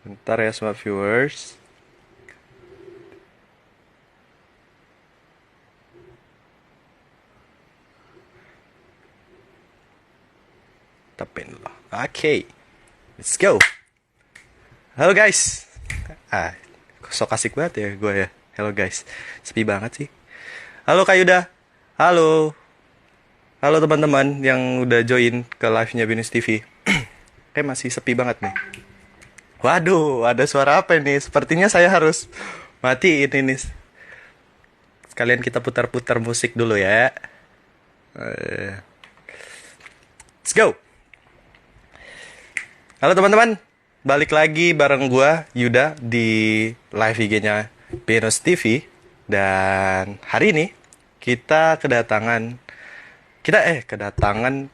Bentar ya semua viewers. Tapin dulu. Oke, let's go. Halo guys. Ah, sok asik banget ya gue ya. Halo guys. Sepi banget sih. Halo Kak Yuda. Halo. Halo teman-teman yang udah join ke live-nya Binus TV. Kayak masih sepi banget nih. Waduh, ada suara apa nih? Sepertinya saya harus matiin ini. Sekalian kita putar-putar musik dulu ya. Let's go. Halo teman-teman, balik lagi bareng gua Yuda di live IG-nya Binus TV. Dan hari ini kita kedatangan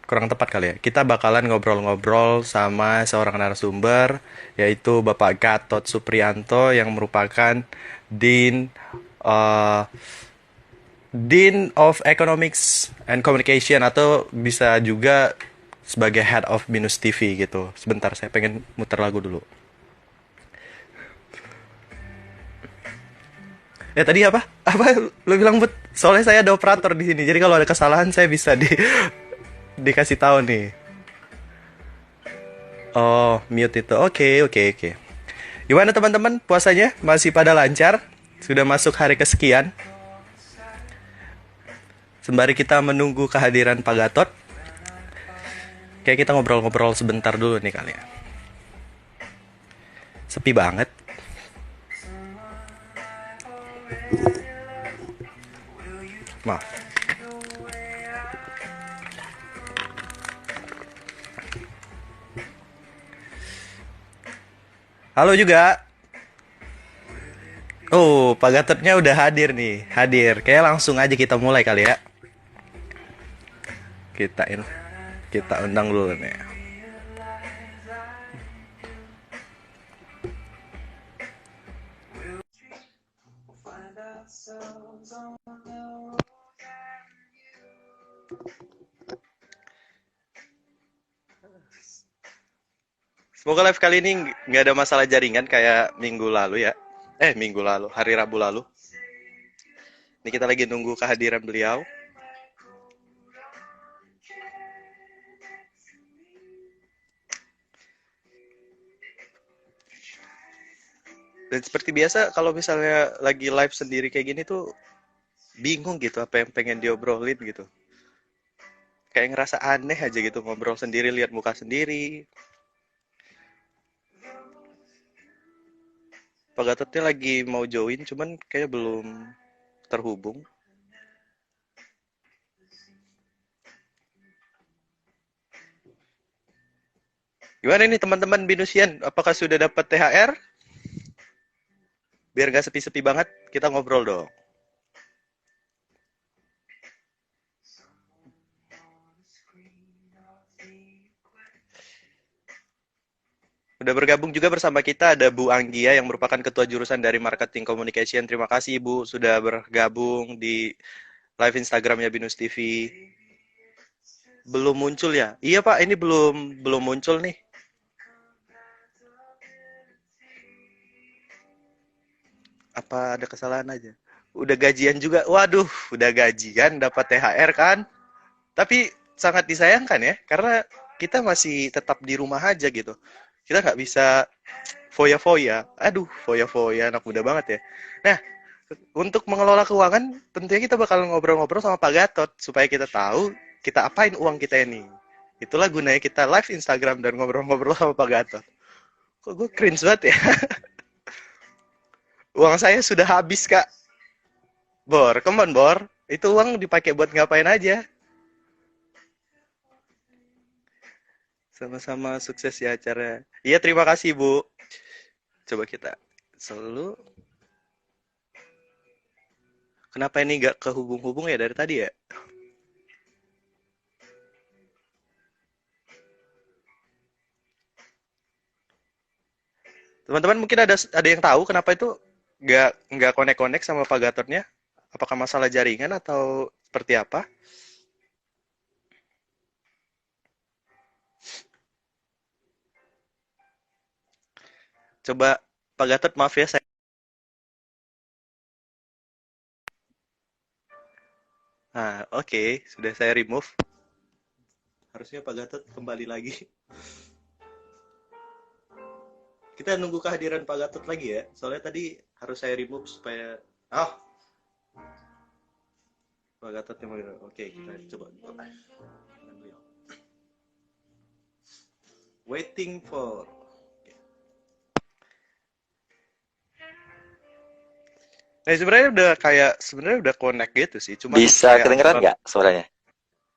kurang tepat kali ya. Kita bakalan ngobrol-ngobrol sama seorang narasumber yaitu Bapak Gatot Suprianto yang merupakan Dean eh, Dean of Economics and Communication atau bisa juga sebagai Head of Binus TV gitu. Sebentar, saya pengen muter lagu dulu. Ya tadi apa? Apa lo bilang Bud? Soalnya saya ada operator di sini. Jadi kalau ada kesalahan saya bisa dikasih tahu nih. Oh, mute itu. Oke, oke, oke. Gimana teman-teman? Puasanya masih pada lancar? Sudah masuk hari kesekian. Sembari kita menunggu kehadiran Pak Gatot, kayak kita ngobrol-ngobrol sebentar dulu nih kali ya. Sepi banget. Maaf. Halo juga. Oh, Pak Gatotnya udah hadir nih. Hadir. Kayak langsung aja kita mulai kali ya. Kita in, kita undang dulu nih. Semoga live kali ini nggak ada masalah jaringan kayak minggu lalu ya. Minggu lalu, hari Rabu lalu. Ini kita lagi nunggu kehadiran beliau. Dan seperti biasa kalau misalnya lagi live sendiri kayak gini tuh bingung gitu apa yang pengen diobrolin gitu. Kayak ngerasa aneh aja gitu ngobrol sendiri, lihat muka sendiri. Pak Gatotnya lagi mau join cuman kayak belum terhubung. Gimana nih teman-teman Binusian? Apakah sudah dapat THR? Biar gak sepi-sepi banget, kita ngobrol dong. Udah bergabung juga bersama kita ada Bu Anggia yang merupakan Ketua Jurusan dari Marketing Communication. Terima kasih Bu sudah bergabung di live Instagramnya Binus TV. Belum muncul ya? Iya Pak, ini belum belum muncul nih. Apa ada kesalahan aja? Udah gajian juga. Waduh, udah gajian dapat THR kan? Tapi sangat disayangkan ya, karena kita masih tetap di rumah aja gitu. Kita nggak bisa foya-foya. Aduh, foya-foya anak muda banget ya. Nah, untuk mengelola keuangan, tentunya kita bakal ngobrol-ngobrol sama Pak Gatot supaya kita tahu kita apain uang kita ini. Itulah gunanya kita live Instagram dan ngobrol-ngobrol sama Pak Gatot. Kok gue cringe banget ya? Uang saya sudah habis, Kak. Bor, come on, Bor. Itu uang dipakai buat ngapain aja? Sama-sama sukses ya acara. Iya, terima kasih, Bu. Coba kita selalu. Kenapa ini nggak kehubung-hubung ya dari tadi ya? Teman-teman mungkin ada yang tahu kenapa itu nggak connect-connect sama Pak Gatotnya? Apakah masalah jaringan atau seperti apa? Coba Pak Gatot, maaf ya saya. Nah, oke, sudah saya remove. Harusnya Pak Gatot kembali lagi. Kita nunggu kehadiran Pak Gatot lagi ya. Soalnya tadi harus saya remove supaya oh, Pak Gatot yang mau. Oke, kita coba live. Waiting for. Nah, sebenarnya udah connect gitu sih. Cuman Bisa kayak kedengeran nggak suaranya?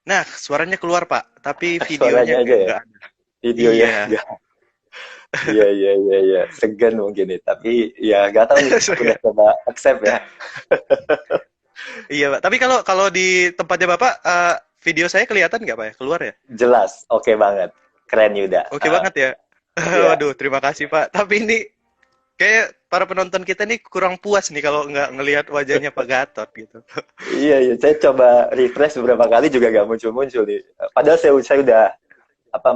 nah, suaranya keluar, Pak, tapi videonya Suaranya aja ya? nggak ada. Videonya Iya. nggak. Iya, iya, iya, iya. Segan mungkin nih. Tapi ya nggak tahu nih. Aku udah coba accept ya. Iya, Pak. Tapi kalau kalau di tempatnya Bapak, video saya kelihatan nggak, Pak ya? Keluar ya? Jelas. Oke banget. Keren Yuda. Oke banget ya. Iya. Waduh, terima kasih, Pak. Tapi ini kayak para penonton kita nih kurang puas nih kalau nggak ngelihat wajahnya Pak Gatot gitu. Iya, iya. Saya coba refresh beberapa kali juga nggak muncul-muncul nih. Padahal saya udah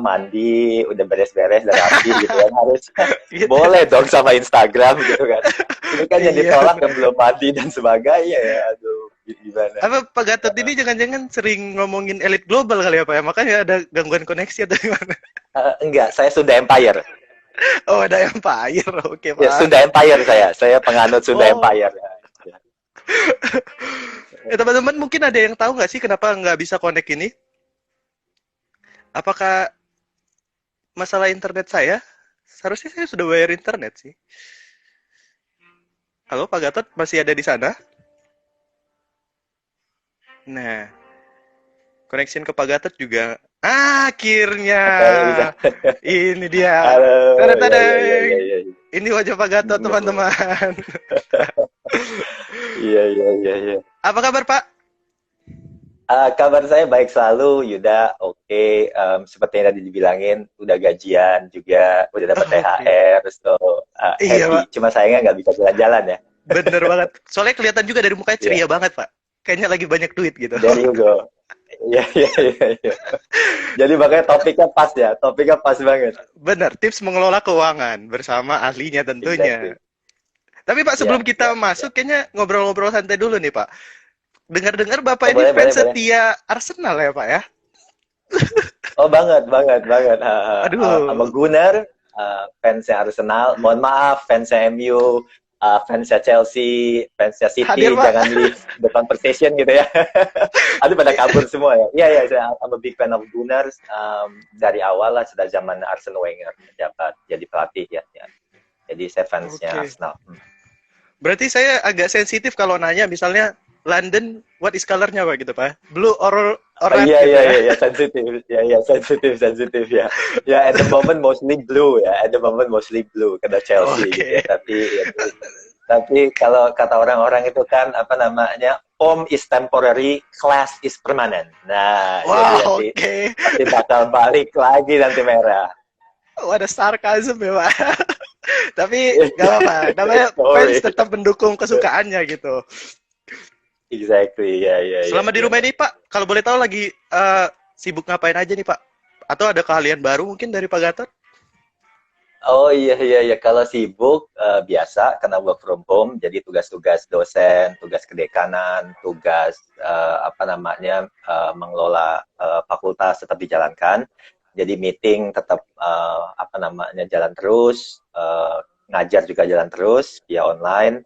mandi, udah beres-beres dan rapi gitu kan. Harusnya Gitu. boleh dong sama Instagram gitu kan. Ini kan yang Iya. ditolak yang belum mandi dan sebagainya ya. Aduh, gimana? Apa Pak Gatot ini jangan-jangan sering ngomongin elit global kali ya, Pak ya? Makanya ada gangguan koneksi atau gimana? Enggak, saya Sunda Empire. Oh, ada Empire. Oke, Ya, Pak. Sunda Empire saya. Saya penganut Sunda Oh. Empire. Ya. Teman-teman mungkin ada yang tahu nggak sih kenapa nggak bisa connect ini? Apakah masalah internet saya? Seharusnya saya sudah bayar internet sih. Halo, Pak Gatot masih ada di sana? Nah, connection ke Pak Gatot juga. Akhirnya, Kayaknya bisa. ini dia. Halo. Tada-tada. Ya, ya, ya, ya, ya. Ini wajah Pak Gatot, teman-teman. Iya, iya, iya, iya. Apa kabar, Pak? Kabar saya baik selalu, Yuda. Oke, seperti yang tadi dibilangin, udah gajian juga, udah dapat Oke. THR, so Iya, Pak. happy. Cuma sayangnya nggak bisa jalan-jalan ya. Bener banget. Soalnya kelihatan juga dari mukanya Iya, ceria banget, Pak. Kayaknya lagi banyak duit gitu. there you go. Iya, iya, iya, iya. Jadi makanya topiknya pas ya, topiknya pas banget. Bener, tips mengelola keuangan bersama ahlinya tentunya. Exactly. Tapi Pak, Ya, sebelum kita ya, ya. masuk, kayaknya ngobrol-ngobrol santai dulu nih, Pak. Dengar-dengar Bapak Oh, ini boleh, boleh, fans boleh. setia Arsenal ya, Pak ya? Oh, banget, banget, banget. I'm a Aduh, Gunner, fansnya Arsenal. Mohon maaf, fansnya MU, fansnya Chelsea, fansnya City, hadir jangan Pak. leave the conversation gitu ya. Aduh, pada kabur semua ya. Iya, iya, I'm a big fan of Gunners. Dari awal lah, sudah zaman Arsene Wenger menjabat jadi pelatih ya. Ya. Jadi saya fansnya Oke. Arsenal. Berarti saya agak sensitif kalau nanya, misalnya London, what is color-nya Pak gitu, Pak? Blue or red Iya, gitu iya, ya? iya, iya, sensitif. Iya, iya, sensitif, sensitif ya. Ya, at the moment mostly blue ya. At the moment mostly blue karena Chelsea gitu ya. Oke. Tapi kalau kata orang-orang itu kan apa namanya, form is temporary, class is permanent. Nah, jadi Wow, nanti oke. pasti bakal balik lagi nanti merah. Oh, ada sarkasm ya, Pak. Tapi nggak apa-apa. Namanya fans Sorry. tetap mendukung kesukaannya gitu. Exactly, ya, ya, ya, Selama di ya. rumah ini, Pak, kalau boleh tahu lagi sibuk ngapain aja nih, Pak? Atau ada keahlian baru mungkin dari Pak Gatot? Oh iya, iya, iya. Kalau sibuk biasa karena work from home, jadi tugas-tugas dosen, tugas kedekanan, tugas apa namanya mengelola fakultas tetap dijalankan. Jadi meeting tetap apa namanya jalan terus, ngajar juga jalan terus via online.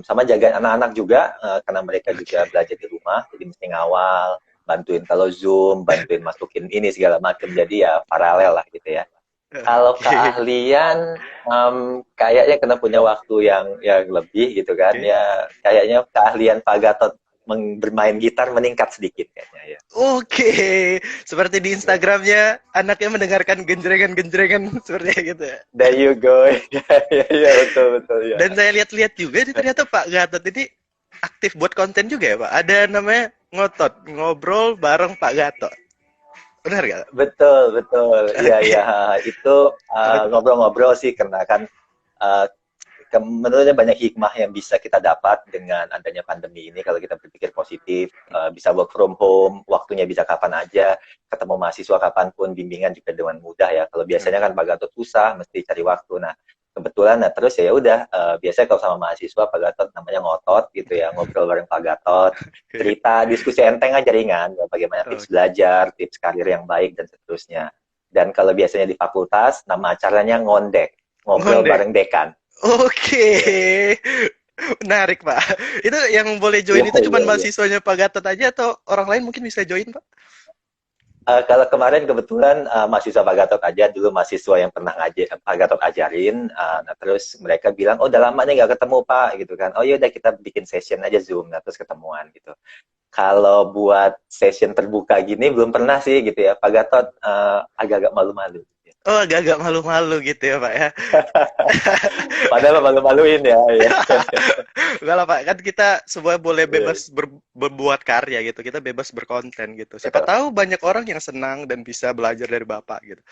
Sama jagain anak-anak juga karena mereka juga Oke. belajar di rumah, jadi mesti ngawal, bantuin kalau Zoom, bantuin masukin ini segala macam. Jadi ya paralel lah gitu ya. Kalau Oke. keahlian, kayaknya kena punya waktu yang lebih gitu kan. Oke. Ya, kayaknya keahlian Pak Gatot bermain gitar meningkat sedikit kayaknya ya. Oke. Seperti di Instagramnya, anaknya mendengarkan genjrengan-genjrengan seperti gitu ya. There you go. Ya, ya, betul, betul ya. Dan saya lihat-lihat juga nih ternyata Pak Gatot ini aktif buat konten juga ya, Pak. Ada namanya ngotot, ngobrol bareng Pak Gatot. Benar gak? Betul, betul. Iya, Oke. iya. Itu Apa tuh? ngobrol-ngobrol sih karena kan uh, menurutnya banyak hikmah yang bisa kita dapat dengan adanya pandemi ini kalau kita berpikir positif, bisa work from home, waktunya bisa kapan aja, ketemu mahasiswa kapanpun, bimbingan juga dengan mudah ya. Kalau biasanya kan Pak Gatot susah, mesti cari waktu. Nah, kebetulan. Nah terus ya udah, biasanya kalau sama mahasiswa Pak Gatot namanya ngotot gitu ya, ngobrol bareng Pak Gatot, Oke. cerita diskusi enteng aja ringan ya, bagaimana tips Oke. belajar, tips karir yang baik dan seterusnya. Dan kalau biasanya di fakultas nama acaranya ngondek, ngobrol Ngondek. bareng dekan. Oke. Iya. Menarik, Pak. Itu yang boleh join Iya, itu iya, cuman iya. mahasiswanya Pak Gatot aja atau orang lain mungkin bisa join, Pak? Kalau kemarin kebetulan mahasiswa Pak Gatot aja, dulu mahasiswa yang pernah Pak Gatot ajarin. Nah terus mereka bilang, oh udah lama nih nggak ketemu Pak, gitu kan. Oh ya udah kita bikin session aja Zoom, nah terus ketemuan gitu. Kalau buat session terbuka gini belum pernah sih gitu ya. Pak Gatot agak-agak malu-malu. Oh, agak-agak malu-malu gitu ya, Pak ya. Padahal malu-maluin ya. Ya. Enggak lah, Pak. Kan kita semua boleh Iya, bebas berbuat karya gitu. Kita bebas berkonten gitu. Siapa betul. tahu banyak orang yang senang dan bisa belajar dari Bapak gitu.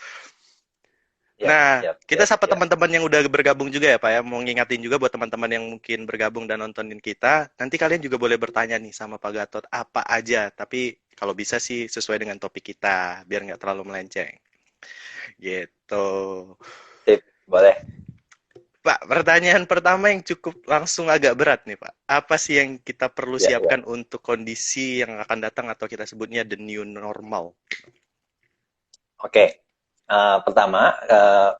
Yap, Nah, yap, kita yap, sapa yap. teman-teman yang udah bergabung juga ya, Pak ya. Mau ngingatin juga buat teman-teman yang mungkin bergabung dan nontonin kita. Nanti kalian juga boleh bertanya nih sama Pak Gatot apa aja. Tapi kalau bisa sih sesuai dengan topik kita, biar nggak terlalu melenceng. Gitu. Sip, boleh. Pak, pertanyaan pertama yang cukup langsung agak berat nih, Pak. Apa sih yang kita perlu Ya, ya. siapkan untuk kondisi yang akan datang atau kita sebutnya the new normal? Oke. Pertama,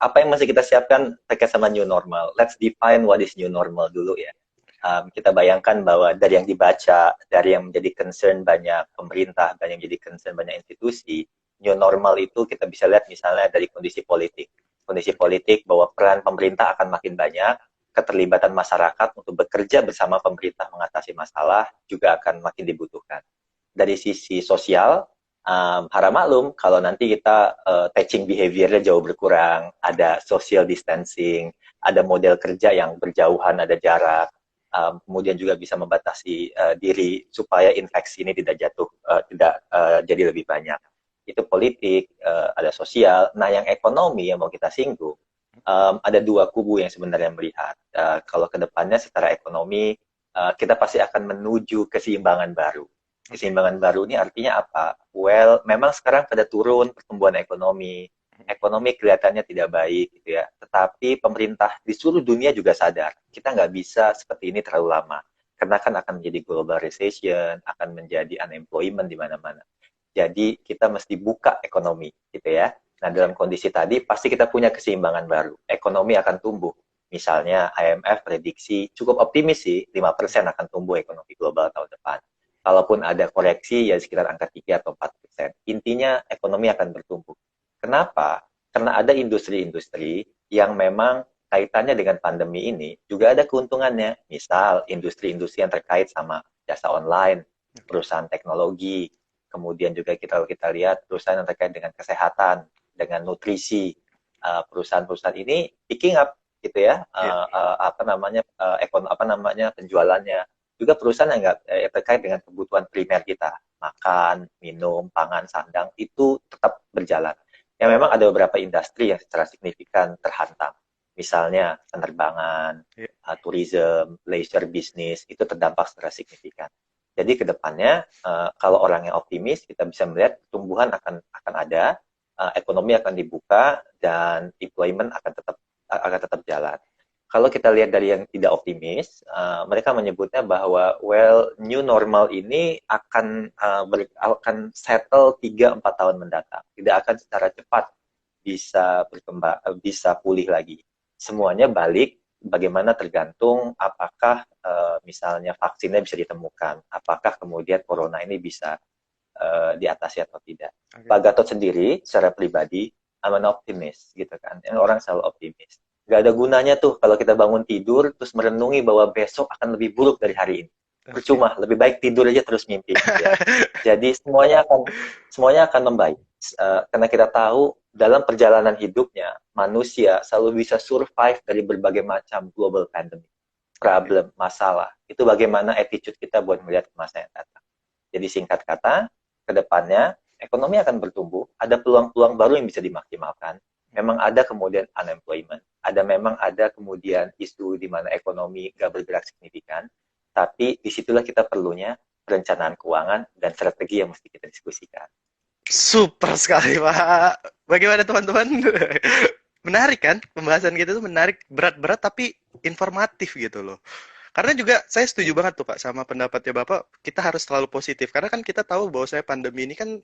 apa yang mesti kita siapkan terkait sama new normal? Let's define what is new normal dulu ya. Kita bayangkan bahwa dari yang dibaca, dari yang menjadi concern banyak pemerintah, dan yang menjadi concern banyak institusi, new normal itu kita bisa lihat misalnya dari kondisi politik. Kondisi Oke. politik bahwa peran pemerintah akan makin banyak, keterlibatan masyarakat untuk bekerja bersama pemerintah mengatasi masalah juga akan makin dibutuhkan. Dari sisi sosial, harap maklum kalau nanti kita touching behavior-nya jauh berkurang, ada social distancing, ada model kerja yang berjauhan, ada jarak, kemudian juga bisa membatasi diri supaya infeksi ini tidak jatuh, tidak jadi lebih banyak. Itu politik, ada sosial. Nah, yang ekonomi yang mau kita singgung, ada dua kubu yang sebenarnya melihat. Kalau ke depannya secara ekonomi, kita pasti akan menuju keseimbangan baru. Oke. Keseimbangan baru ini artinya apa? Well, memang sekarang pada turun pertumbuhan ekonomi. Ekonomi kelihatannya tidak baik gitu ya. Tetapi pemerintah di seluruh dunia juga sadar, kita nggak bisa seperti ini terlalu lama. Karena kan akan menjadi global recession, akan menjadi unemployment di mana-mana. Jadi kita mesti buka ekonomi gitu ya. Nah, dalam kondisi tadi pasti kita punya keseimbangan baru. Ekonomi akan tumbuh. Misalnya IMF prediksi cukup optimis sih, 5% akan tumbuh ekonomi global tahun depan. Kalaupun ada koreksi ya sekitar angka 3 atau 4%. Intinya ekonomi akan bertumbuh. Kenapa? Karena ada industri-industri yang memang kaitannya dengan pandemi ini juga ada keuntungannya. Misal industri-industri yang terkait sama jasa online, Oke. perusahaan teknologi, kemudian juga kita lihat perusahaan yang terkait dengan kesehatan, dengan nutrisi. Perusahaan-perusahaan ini picking up gitu ya, Iya. apa namanya penjualannya. Juga perusahaan yang nggak terkait dengan kebutuhan primer kita, makan, minum, pangan, sandang itu tetap berjalan. Ya memang ada beberapa industri yang secara signifikan terhantam. Misalnya penerbangan, Iya. tourism, leisure business itu terdampak secara signifikan. Jadi ke depannya kalau orang yang optimis kita bisa melihat pertumbuhan akan ada, ekonomi akan dibuka dan employment akan tetap jalan. Kalau kita lihat dari yang tidak optimis, mereka menyebutnya bahwa well new normal ini akan settle 3-4 tahun mendatang, tidak akan secara cepat bisa berkembang, bisa pulih lagi. Semuanya balik bagaimana tergantung apakah misalnya vaksinnya bisa ditemukan, apakah kemudian corona ini bisa diatasi atau tidak. Oke. Pak Gatot sendiri secara pribadi I'm an optimist gitu kan. Yang orang selalu optimis. Gak ada gunanya tuh kalau kita bangun tidur terus merenungi bahwa besok akan lebih buruk dari hari ini. Oke. Percuma, lebih baik tidur aja terus mimpi gitu ya. Jadi semuanya akan membaik. Karena kita tahu dalam perjalanan hidupnya manusia selalu bisa survive dari berbagai macam global pandemic, Oke. problem, masalah. Itu bagaimana attitude kita buat melihat ke masa yang datang. Jadi singkat kata, ke depannya ekonomi akan bertumbuh, ada peluang-peluang baru yang bisa dimaksimalkan. Memang ada kemudian unemployment, memang ada kemudian isu di mana ekonomi nggak bergerak signifikan, tapi disitulah kita perlunya perencanaan keuangan dan strategi yang mesti kita diskusikan. Super sekali, Pak. Bagaimana teman-teman? Menarik kan? Pembahasan kita tuh menarik, berat-berat tapi informatif gitu loh. Karena juga saya setuju banget tuh Pak sama pendapatnya Bapak, kita harus selalu positif. Karena kan kita tahu bahwa saya pandemi ini kan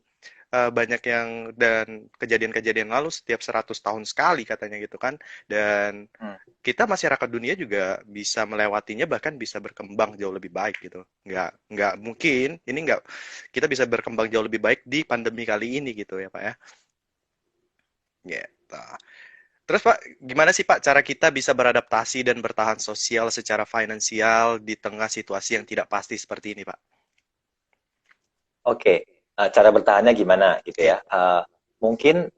banyak yang dan kejadian-kejadian lalu setiap 100 tahun sekali katanya gitu kan. Dan Hmm. kita masyarakat dunia juga bisa melewatinya bahkan bisa berkembang jauh lebih baik gitu. Nggak mungkin ini nggak kita bisa berkembang jauh lebih baik di pandemi kali ini gitu ya Pak ya. Gitu. Terus Pak, gimana sih Pak cara kita bisa beradaptasi dan bertahan sosial secara finansial di tengah situasi yang tidak pasti seperti ini Pak? Oke, cara bertahannya gimana gitu Iya, ya? Mungkin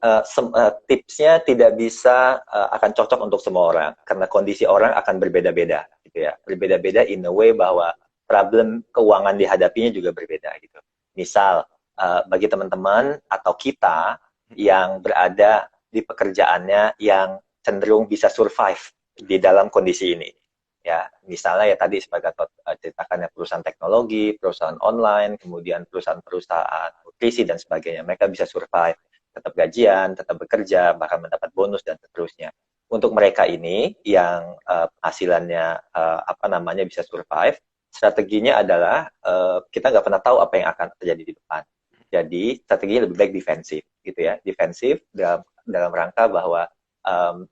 tipsnya tidak bisa akan cocok untuk semua orang karena kondisi orang akan berbeda-beda gitu ya. Berbeda-beda in a way bahwa problem keuangan dihadapinya juga berbeda gitu. Misal bagi teman-teman atau kita yang berada di pekerjaannya yang cenderung bisa survive di dalam kondisi ini. Ya, misalnya ya tadi sebagai ceritakannya perusahaan teknologi, perusahaan online, kemudian perusahaan-perusahaan nutrisi dan sebagainya. Mereka bisa survive, tetap gajian, tetap bekerja, bahkan mendapat bonus dan seterusnya. Untuk mereka ini yang hasilannya apa namanya bisa survive, strateginya adalah kita nggak pernah tahu apa yang akan terjadi di depan. Jadi strateginya lebih baik defensif, gitu ya. Defensif dalam rangka bahwa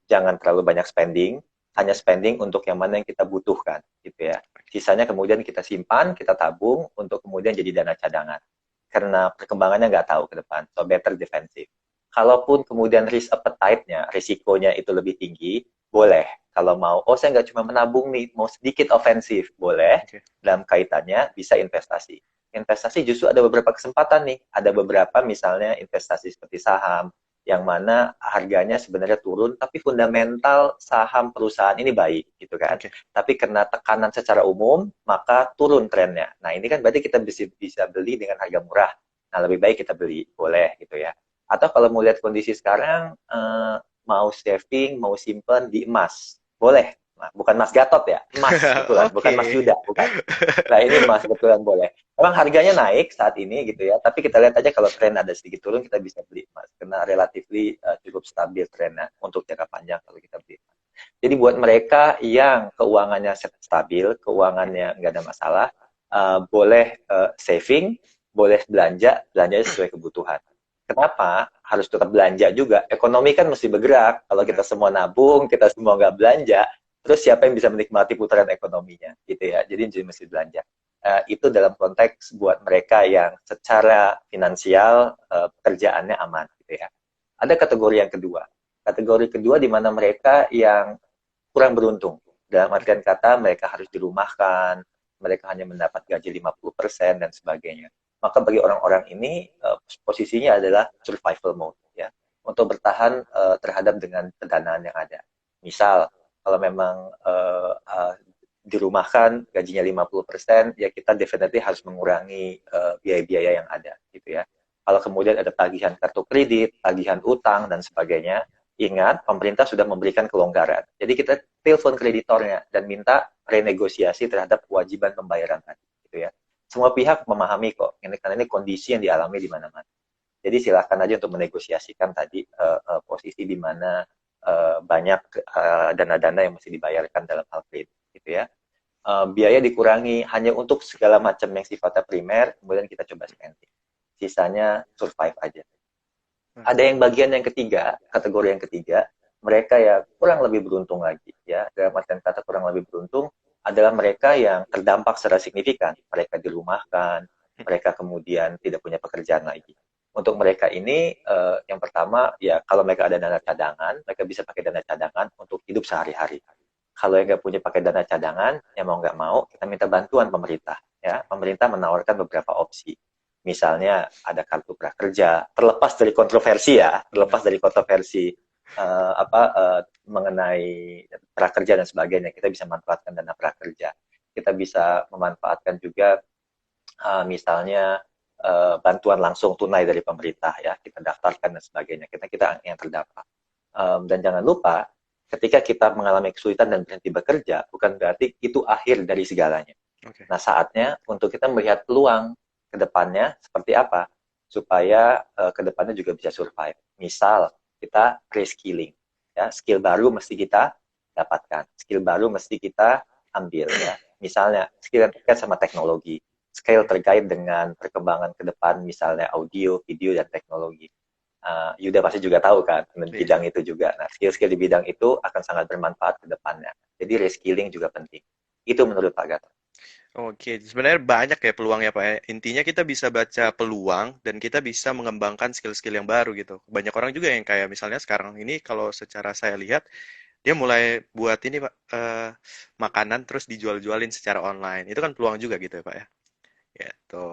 jangan terlalu banyak spending, hanya spending untuk yang mana yang kita butuhkan gitu ya. Sisanya kemudian kita simpan, kita tabung untuk kemudian jadi dana cadangan. Karena perkembangannya nggak tahu ke depan, so better defensive. Kalaupun kemudian risk appetite-nya, risikonya itu lebih tinggi, boleh. Kalau mau, oh saya nggak cuma menabung nih, mau sedikit ofensif, boleh. oke. Dalam kaitannya bisa investasi. Investasi justru ada beberapa kesempatan nih. Ada beberapa misalnya investasi seperti saham, yang mana harganya sebenarnya turun, tapi fundamental saham perusahaan ini baik, gitu kan. Oke. Tapi karena tekanan secara umum, maka turun trennya. Nah, ini kan berarti kita bisa beli dengan harga murah. Nah, lebih baik kita beli, boleh gitu ya. Atau kalau mau lihat kondisi sekarang, mau saving, mau simpen di emas, boleh. Nah, bukan Mas Gatot ya, emas, betulan. Bukan Mas Oke. Yuda, bukan. Nah, ini emas, betulan boleh. Memang harganya naik saat ini gitu ya, tapi kita lihat aja kalau tren ada sedikit turun kita bisa beli emas karena relatively cukup stabil trennya untuk jangka panjang kalau kita beli emas. Jadi buat mereka yang keuangannya stabil, keuangannya nggak ada masalah, boleh saving, boleh belanja, belanja sesuai kebutuhan. Kenapa harus tetap belanja juga? Ekonomi kan mesti bergerak. Kalau kita Benar. semua nabung, kita semua nggak belanja, terus siapa yang bisa menikmati putaran ekonominya, gitu ya? Jadi mesti belanja. Itu dalam konteks buat mereka yang secara finansial pekerjaannya aman gitu ya. Ada kategori yang kedua. Kategori kedua di mana mereka yang kurang beruntung. Dalam artian kata mereka harus dirumahkan, mereka hanya mendapat gaji 50% dan sebagainya. Maka bagi orang-orang ini posisinya adalah survival mode ya. Untuk bertahan terhadap dengan pendanaan yang ada. Misal kalau memang dirumahkan gajinya 50%, ya kita definitely harus mengurangi biaya-biaya yang ada gitu ya. Kalau kemudian ada tagihan kartu kredit, tagihan utang dan sebagainya, ingat pemerintah sudah memberikan kelonggaran. Jadi kita telepon kreditornya dan minta renegosiasi terhadap kewajiban pembayaran tadi gitu ya. Semua pihak memahami kok, ini karena ini kondisi yang dialami di mana-mana. Jadi silakan aja untuk menegosiasikan tadi posisi di mana banyak dana-dana yang mesti dibayarkan dalam hal kredit gitu ya. Biaya dikurangi hanya untuk segala macam yang sifatnya primer, kemudian kita coba spending. Sisanya survive aja. Ada yang bagian yang ketiga, kategori yang ketiga, mereka ya kurang lebih beruntung lagi ya. Dalam artian kata kurang lebih beruntung adalah mereka yang terdampak secara signifikan. Mereka dirumahkan, mereka kemudian tidak punya pekerjaan lagi. Untuk mereka ini yang pertama ya kalau mereka ada dana cadangan, mereka bisa pakai dana cadangan untuk hidup sehari-hari. Kalau yang nggak punya pakai dana cadangan, ya mau nggak mau kita minta bantuan pemerintah. Ya, pemerintah menawarkan beberapa opsi. Misalnya ada kartu prakerja, terlepas dari kontroversi ya, Benar. terlepas dari kontroversi mengenai prakerja dan sebagainya, kita bisa manfaatkan dana prakerja. Kita bisa memanfaatkan juga misalnya bantuan langsung tunai dari pemerintah ya, kita daftarkan dan sebagainya. Kita yang terdampak. Dan jangan lupa ketika kita mengalami kesulitan dan berhenti bekerja, bukan berarti itu akhir dari segalanya. Oke. Nah, saatnya untuk kita melihat peluang ke depannya seperti apa, supaya ke depannya juga bisa survive. Misal, kita reskilling. ya, skill baru mesti kita dapatkan, skill baru mesti kita ambil ya. Misalnya skill yang terkait sama teknologi, skill terkait dengan perkembangan ke depan, misalnya audio, video, dan teknologi. Yuda pasti juga tahu kan, di bidang itu juga. Nah, skill-skill di bidang itu akan sangat bermanfaat ke depannya. Jadi reskilling juga penting. Itu menurut Pak Gatot. Oke, sebenarnya banyak ya peluangnya Pak ya. Intinya kita bisa baca peluang dan kita bisa mengembangkan skill-skill yang baru gitu. Banyak orang juga yang kayak misalnya sekarang ini kalau secara saya lihat dia mulai buat ini Pak, makanan terus dijual-jualin secara online. Itu kan peluang juga gitu ya Pak ya. Gitu.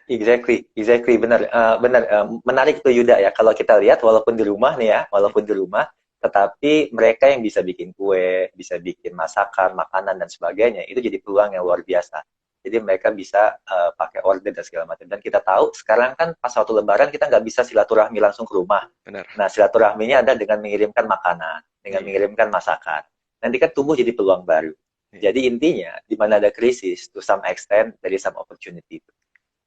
Exactly, exactly, benar, benar, menarik tuh Yuda ya. Kalau kita lihat, walaupun di rumah nih ya, walaupun di rumah, tetapi mereka yang bisa bikin kue, bisa bikin masakan, makanan dan sebagainya, itu jadi peluang yang luar biasa. Jadi mereka bisa pakai order dan segala macam. Dan kita tahu sekarang kan pas waktu Lebaran kita nggak bisa silaturahmi langsung ke rumah. Benar. Nah, silaturahminya ada dengan mengirimkan makanan, dengan mengirimkan masakan. Nanti kan tumbuh jadi peluang baru. Jadi intinya, di mana ada krisis, to some extent, there is some opportunity.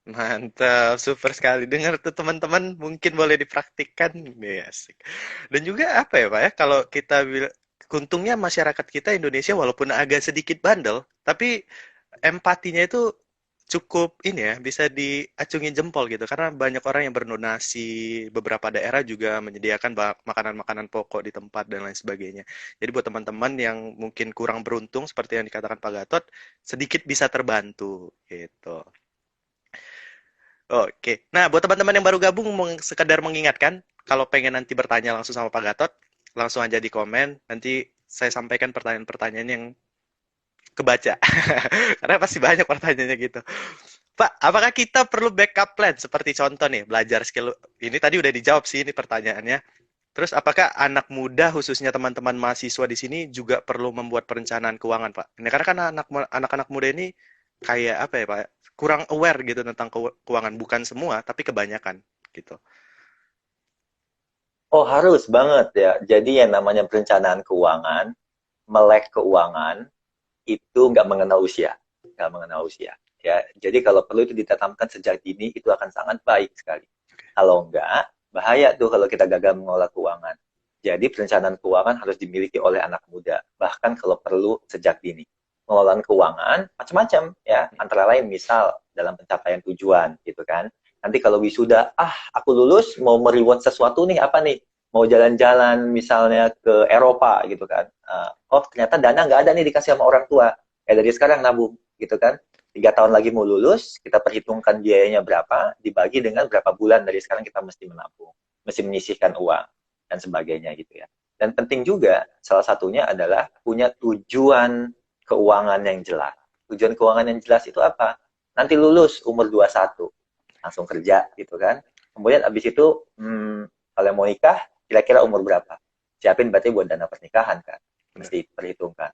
Mantap, super sekali. Dengar tuh teman-teman, mungkin boleh dipraktikkan. Ya, asik. Dan juga apa ya Pak ya, kalau kita untungnya masyarakat kita Indonesia walaupun agak sedikit bandel, tapi empatinya itu cukup ini ya, bisa diacungin jempol gitu. Karena banyak orang yang berdonasi, beberapa daerah juga menyediakan makanan-makanan pokok di tempat dan lain sebagainya. Jadi buat teman-teman yang mungkin kurang beruntung seperti yang dikatakan Pak Gatot, sedikit bisa terbantu gitu. Oke. Nah, buat teman-teman yang baru gabung, sekedar mengingatkan, kalau pengen nanti bertanya langsung sama Pak Gatot, langsung aja di komen. Nanti saya sampaikan pertanyaan-pertanyaan yang kebaca. Karena pasti banyak pertanyaannya gitu. Pak, apakah kita perlu backup plan? Seperti contoh nih, belajar skill. Ini tadi udah dijawab sih ini pertanyaannya. Terus, apakah anak muda, khususnya teman-teman mahasiswa di sini, juga perlu membuat perencanaan keuangan, Pak? Ini karena kan anak-anak muda ini kayak apa ya, Pak? Kurang aware gitu tentang keuangan. Bukan semua, tapi kebanyakan gitu. Oh, harus banget ya. Jadi yang namanya perencanaan keuangan, melek keuangan, itu nggak mengenal usia. Nggak mengenal usia. Ya, jadi kalau perlu itu ditanamkan sejak dini, itu akan sangat baik sekali. Kalau enggak, bahaya tuh kalau kita gagal mengelola keuangan. Jadi perencanaan keuangan harus dimiliki oleh anak muda, bahkan kalau perlu sejak dini. Pengelolaan keuangan macam-macam ya, antara lain misal dalam pencapaian tujuan gitu kan. Nanti kalau wisuda, aku lulus mau mereward sesuatu nih, apa nih? Mau jalan-jalan misalnya ke Eropa gitu kan. Oh ternyata dana nggak ada nih dikasih sama orang tua. Dari sekarang nabung gitu kan. 3 tahun lagi mau lulus, kita perhitungkan biayanya berapa, dibagi dengan berapa bulan dari sekarang kita mesti menabung, mesti menyisihkan uang, dan sebagainya gitu ya. Dan penting juga, salah satunya adalah punya tujuan keuangan yang jelas. Tujuan keuangan yang jelas itu apa? Nanti lulus umur 21, langsung kerja gitu kan. Kemudian abis itu, kalau mau nikah, kira-kira umur berapa? Siapin berarti buat dana pernikahan kan, mesti perhitungkan.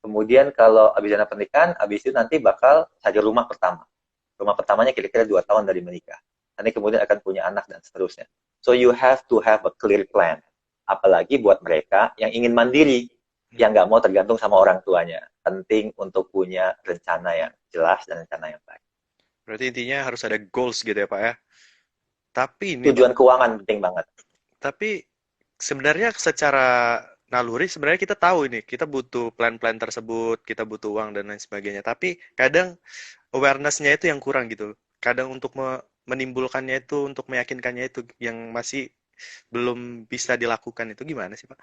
Kemudian kalau habis dana pernikahan, habis itu nanti bakal cari rumah pertama. Rumah pertamanya kira-kira 2 tahun dari menikah. Nanti kemudian akan punya anak dan seterusnya. So you have to have a clear plan. Apalagi buat mereka yang ingin mandiri, yang nggak mau tergantung sama orang tuanya. Penting untuk punya rencana yang jelas dan rencana yang baik. Berarti intinya harus ada goals gitu ya, Pak ya. Tapi ini, Pak. Tujuan keuangan penting banget. Tapi sebenarnya secara naluri sebenarnya kita tahu ini, kita butuh plan-plan tersebut, kita butuh uang dan lain sebagainya. Tapi kadang awareness-nya itu yang kurang gitu. Kadang untuk menimbulkannya itu, untuk meyakinkannya itu yang masih belum bisa dilakukan itu gimana sih, Pak?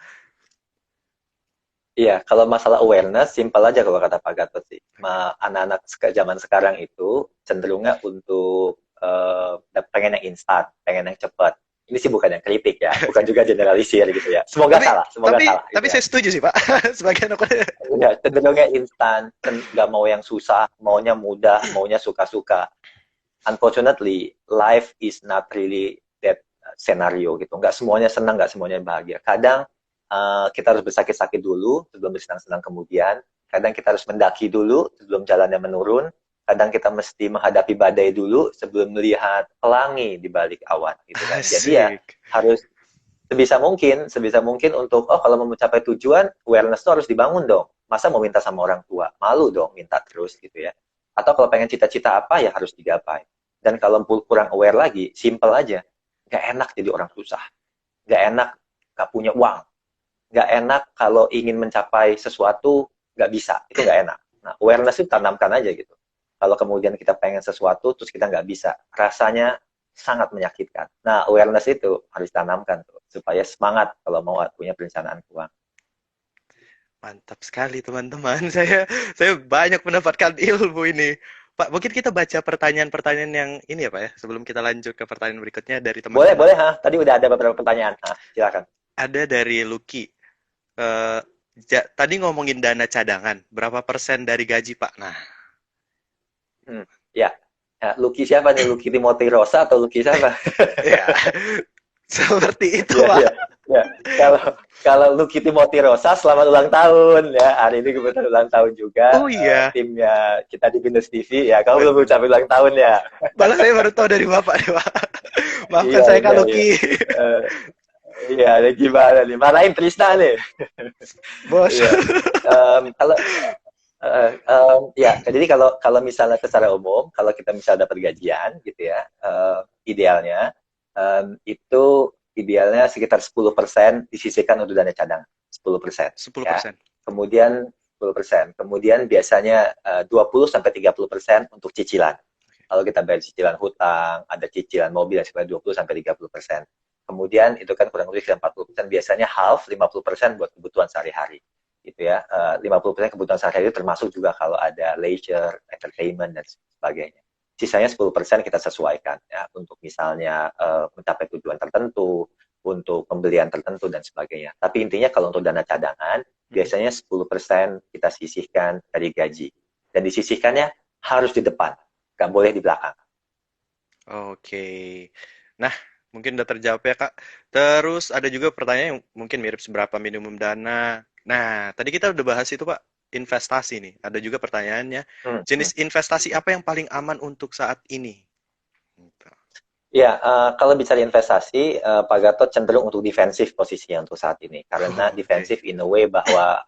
Iya, kalau masalah awareness, simpel aja kalau kata Pak Gatot sih. Anak-anak zaman sekarang itu cenderungnya untuk pengen yang instan, pengen yang cepat. Ini sih bukan yang kritik ya, bukan juga generalisir gitu ya. Semoga salah, semoga salah. Tapi gitu saya setuju sih, Pak. Sebagian aku. ya, cenderungnya instan, nggak mau yang susah, maunya mudah, maunya suka-suka. Unfortunately, life is not really that scenario gitu. Nggak semuanya senang, nggak semuanya bahagia. Kadang kita harus bersakit-sakit dulu sebelum bersenang-senang kemudian. Kadang kita harus mendaki dulu sebelum jalannya menurun. Kadang kita mesti menghadapi badai dulu sebelum melihat pelangi di balik awan gitu kan. Jadi ya harus sebisa mungkin untuk kalau mau mencapai tujuan, awareness itu harus dibangun dong. Masa mau minta sama orang tua? Malu dong minta terus gitu ya. Atau kalau pengen cita-cita apa ya harus digapai. Dan kalau kurang aware lagi, simple aja. Gak enak jadi orang susah. Gak enak gak punya uang. nggak enak kalau ingin mencapai sesuatu nggak bisa, itu nggak enak. Nah, awareness itu tanamkan aja gitu. Kalau kemudian kita pengen sesuatu terus kita nggak bisa, rasanya sangat menyakitkan. Nah, awareness itu harus tanamkan tuh supaya semangat kalau mau punya perencanaan keuangan. Mantap sekali teman-teman. Saya banyak mendapatkan ilmu ini. Pak, mungkin kita baca pertanyaan-pertanyaan yang ini ya Pak ya, sebelum kita lanjut ke pertanyaan berikutnya dari Boleh, teman-teman. boleh, ha. Tadi udah ada beberapa pertanyaan. Nah, silakan. Ada dari Lucky. Eh, tadi ngomongin dana cadangan, berapa persen dari gaji Pak? Nah, Hmm, ya. Ya, Lucky siapa nih? Lucky Timothy Rosa atau Lucky siapa? ya seperti itu Iya, Pak. iya, iya. Kalau kalau Lucky Timothy Rosa, selamat ulang tahun ya. Hari ini kebetulan ulang tahun juga Oh iya, timnya kita di Binus TV ya. Kamu belum betul. ucapin ulang tahun ya? Malah saya baru tahu dari Bapak nih Pak. Maafkan Iya, saya Kak iya, iya. Lucky. Eh, iya, ini gimana nih? Marahin Trisna nih. Bos. Iya. Kalau ya, jadi kalau kalau misalnya secara umum, kalau kita misalnya dapat gajian gitu ya, idealnya itu idealnya sekitar 10% disisihkan untuk dana cadangan, 10% ya. 10%. Kemudian 10%. Kemudian biasanya 20 sampai 30% untuk cicilan. Kalau kita bayar cicilan hutang, ada cicilan mobil yang sekitar 20 sampai 30%. Kemudian itu kan kurang lebih 40%, biasanya half 50% buat kebutuhan sehari-hari gitu ya. 50% kebutuhan sehari-hari termasuk juga kalau ada leisure, entertainment dan sebagainya. Sisanya 10% kita sesuaikan ya untuk misalnya mencapai tujuan tertentu, untuk pembelian tertentu dan sebagainya. Tapi intinya kalau untuk dana cadangan biasanya 10% kita sisihkan dari gaji. Dan disisihkannya harus di depan, nggak boleh di belakang. Oke. Nah, mungkin udah terjawab ya, Kak. Terus ada juga pertanyaan yang mungkin mirip seberapa minimum dana. Nah, tadi kita udah bahas itu, Pak, investasi nih. Ada juga pertanyaannya, Hmm, hmm. jenis investasi apa yang paling aman untuk saat ini? Gitu. Ya, kalau bicara investasi, Pak Gatot cenderung untuk defensif posisinya untuk saat ini. Karena Oh, oke. defensif in a way bahwa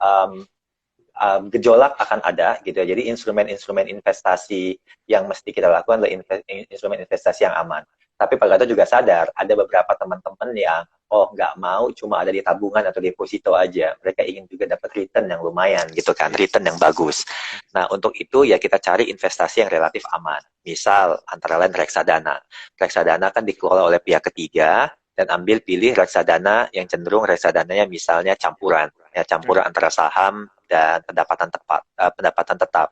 gejolak akan ada gitu ya. Jadi instrumen-instrumen investasi yang mesti kita lakukan adalah instrumen investasi yang aman. Tapi Pak Gatot juga sadar ada beberapa teman-teman yang nggak mau cuma ada di tabungan atau deposito aja. Mereka ingin juga dapat return yang lumayan gitu kan, return yang bagus. Nah untuk itu ya kita cari investasi yang relatif aman. Misal antara lain reksadana. Reksadana kan dikelola oleh pihak ketiga dan ambil pilih reksadana yang cenderung reksadananya misalnya campuran ya campuran antara saham dan pendapatan tetap.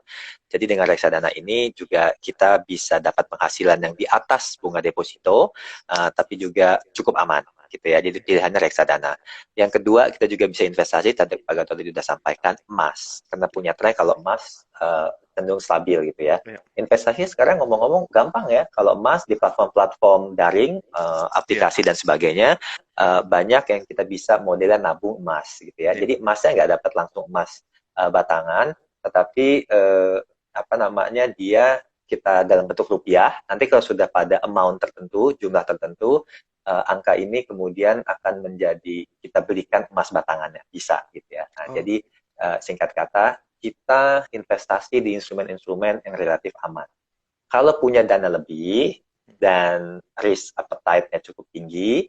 Jadi dengan reksadana ini juga kita bisa dapat penghasilan yang di atas bunga deposito, tapi juga cukup aman gitu ya. Jadi pilihannya reksadana. Yang kedua kita juga bisa investasi. Tadi Pak Gatot sudah sampaikan emas, karena punya tren kalau emas cenderung stabil gitu ya. Ya, Investasinya sekarang ngomong-ngomong gampang ya. Kalau emas di platform-platform daring, ya. aplikasi dan sebagainya, banyak yang kita bisa modelnya nabung emas gitu ya. Ya. Jadi emasnya nggak dapat langsung emas batangan, tetapi apa namanya dia kita dalam bentuk rupiah. Nanti kalau sudah pada amount tertentu, jumlah tertentu, angka ini kemudian akan menjadi kita belikan emas batangannya bisa gitu ya. Nah, Oh, jadi singkat kata kita investasi di instrumen-instrumen yang relatif aman. Kalau punya dana lebih dan risk appetite-nya cukup tinggi,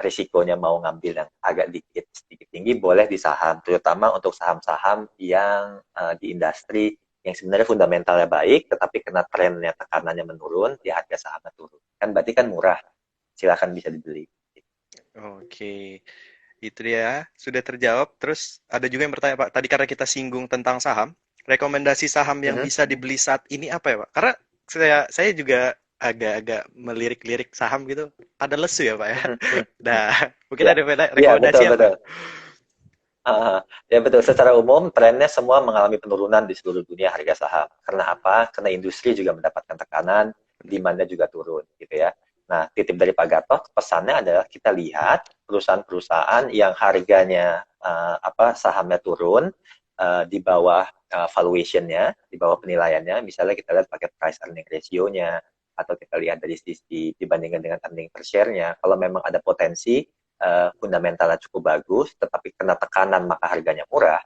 risikonya mau ngambil yang agak sedikit tinggi, boleh di saham, terutama untuk saham-saham yang di industri yang sebenarnya fundamentalnya baik, tetapi kena trennya tekanannya menurun, ya harga sahamnya turun. Kan berarti kan murah, silakan bisa dibeli. oke. Itu dia, sudah terjawab. Terus ada juga yang bertanya, Pak, tadi karena kita singgung tentang saham, rekomendasi saham yang Mhm. bisa dibeli saat ini apa ya, Pak? Karena saya juga agak-agak melirik-lirik saham gitu. Ada lesu ya, Pak ya. Mhm, mhm, mhm. Nah, mungkin Ya, ada ya betul rekomendasi apa? betul. Ya betul, secara umum trennya semua mengalami penurunan di seluruh dunia harga saham. Karena apa? Karena industri juga mendapatkan tekanan, demand-nya juga turun, gitu ya. Nah, titip dari Pak Gatot, pesannya adalah kita lihat perusahaan-perusahaan yang harganya sahamnya turun di bawah valuation-nya, di bawah penilaiannya. Misalnya kita lihat pakai price earning ratio-nya, atau kita lihat dari sisi dibandingkan dengan earning per share-nya. Kalau memang ada potensi fundamentalnya cukup bagus, tetapi kena tekanan maka harganya murah,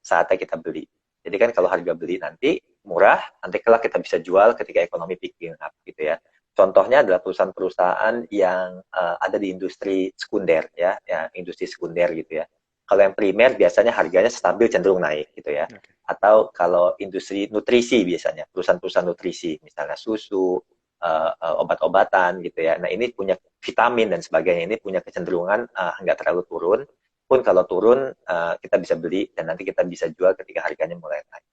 saatnya kita beli. Jadi kan kalau harga beli nanti murah, nanti kelak kita bisa jual ketika ekonomi picking up gitu ya. Contohnya adalah perusahaan-perusahaan yang ada di industri sekunder ya industri sekunder gitu ya. Kalau yang primer biasanya harganya stabil cenderung naik gitu ya. Oke. Atau kalau industri nutrisi biasanya, perusahaan-perusahaan nutrisi, misalnya susu, obat-obatan gitu ya. Nah ini punya vitamin dan sebagainya, ini punya kecenderungan nggak terlalu turun. Pun kalau turun kita bisa beli dan nanti kita bisa jual ketika harganya mulai naik.